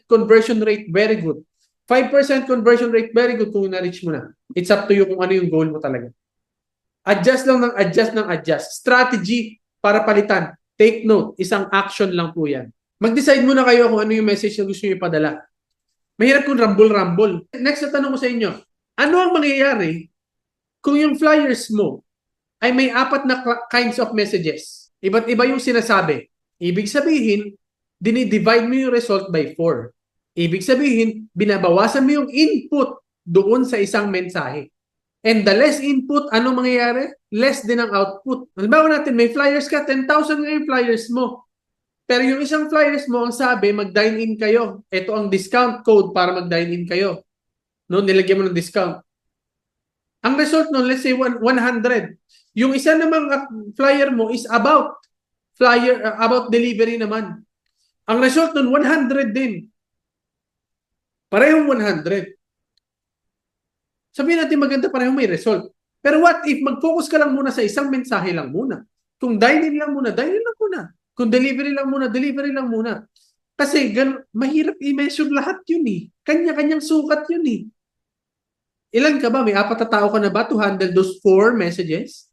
conversion rate, very good. 5% conversion rate, very good kung na-reach mo na. It's up to you kung ano yung goal mo talaga. Adjust lang ng adjust. Strategy para palitan. Take note, isang action lang po yan. Mag-decide muna kayo kung ano yung message na gusto nyo ipadala. Mahirap kung rambol-rambol. Next na tanong ko sa inyo, ano ang mangyayari kung yung flyers mo ay may 4 na kinds of messages? Iba't iba yung sinasabi. Ibig sabihin, dinidivide mo yung result by 4. Ibig sabihin, binabawasan mo yung input doon sa isang mensahe. And the less input, ano mangyayari? Less din ang output. Halimbawa natin, may flyers ka, 10,000 nga yung flyers mo. Pero yung isang flyers mo, ang sabi, mag-dine-in kayo. Ito ang discount code para mag-dine-in kayo. No, nilagyan mo ng discount. Ang result nun, let's say 100. Yung isa namang flyer mo is about delivery naman. Ang result nun, 100 din. Parehong 100. Sabihin natin maganda parehong may result. Pero what if mag-focus ka lang muna sa isang mensahe lang muna? Kung dine-in lang muna, dine-in lang muna. Kung delivery lang muna, delivery lang muna. Kasi mahirap i-measure lahat yun Kanya-kanyang sukat yun Ilan ka ba? May 4 na tao ka na ba to handle those 4 messages?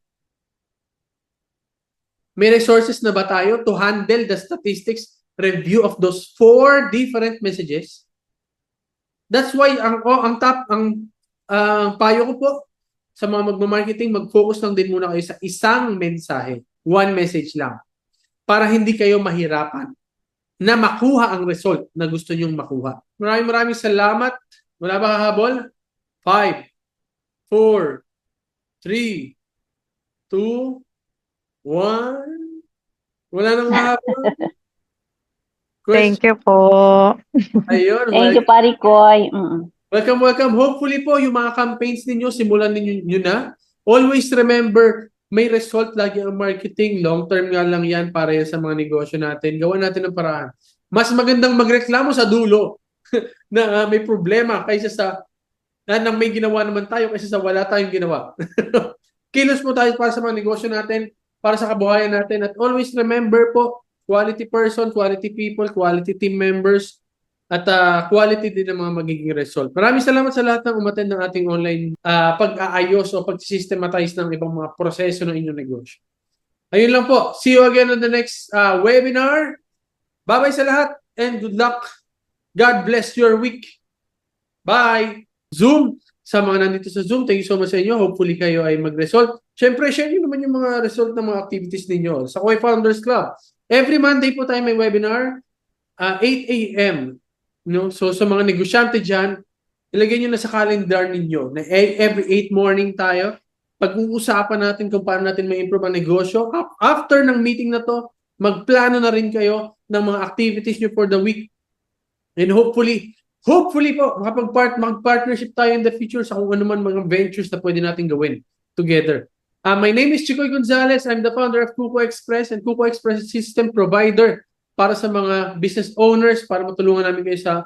May resources na ba tayo to handle the statistics review of those 4 different messages? That's why ang payo ko po sa mga magmamarketing, mag-focus lang din muna kayo sa isang mensahe. One message lang. Para hindi kayo mahirapan na makuha ang result na gusto nyong makuha. Maraming salamat. Wala ba kahabol? 5, 4, 3, 2, 1. Wala nang kahabol. Thank you po. Ayun. Thank you, Parikoy. Welcome. Hopefully po, yung mga campaigns ninyo, simulan ninyo na. Always remember, may result lagi ang marketing. Long term nga lang yan para yan sa mga negosyo natin. Gawan natin ng paraan. Mas magandang magreklamo sa dulo na may problema kaysa sa na may ginawa naman tayo kaysa sa wala tayong ginawa. Kilos po tayo para sa mga negosyo natin, para sa kabuhayan natin. At always remember po, quality person, quality people, quality team members, at quality din ng mga magiging result. Maraming salamat sa lahat ng umattend ng ating online pag-aayos o pag-systematize ng ibang mga proseso ng inyong negosyo. Ayun lang po. See you again on the next webinar. Bye-bye sa lahat and good luck. God bless your week. Bye! Zoom! Sa mga nandito sa Zoom, thank you so much sa inyo. Hopefully kayo ay mag-result. Siyempre, share nyo naman yung mga result ng mga activities ninyo sa Koy Founders Club. Every Monday po tayo may webinar, 8 a.m. No? So sa mga negosyante dyan, ilagay nyo na sa calendar ninyo na every 8 morning tayo. Pag-uusapan natin kung paano natin ma-improve ang negosyo. After ng meeting na to, magplano na rin kayo ng mga activities nyo for the week. And hopefully po, mag-partnership tayo in the future sa kung ano man mga ventures na pwede natin gawin together. My name is Chicoy Gonzalez. I'm the founder of Kuko Express, and Kuko Express is system provider para sa mga business owners, para matulungan namin kayo sa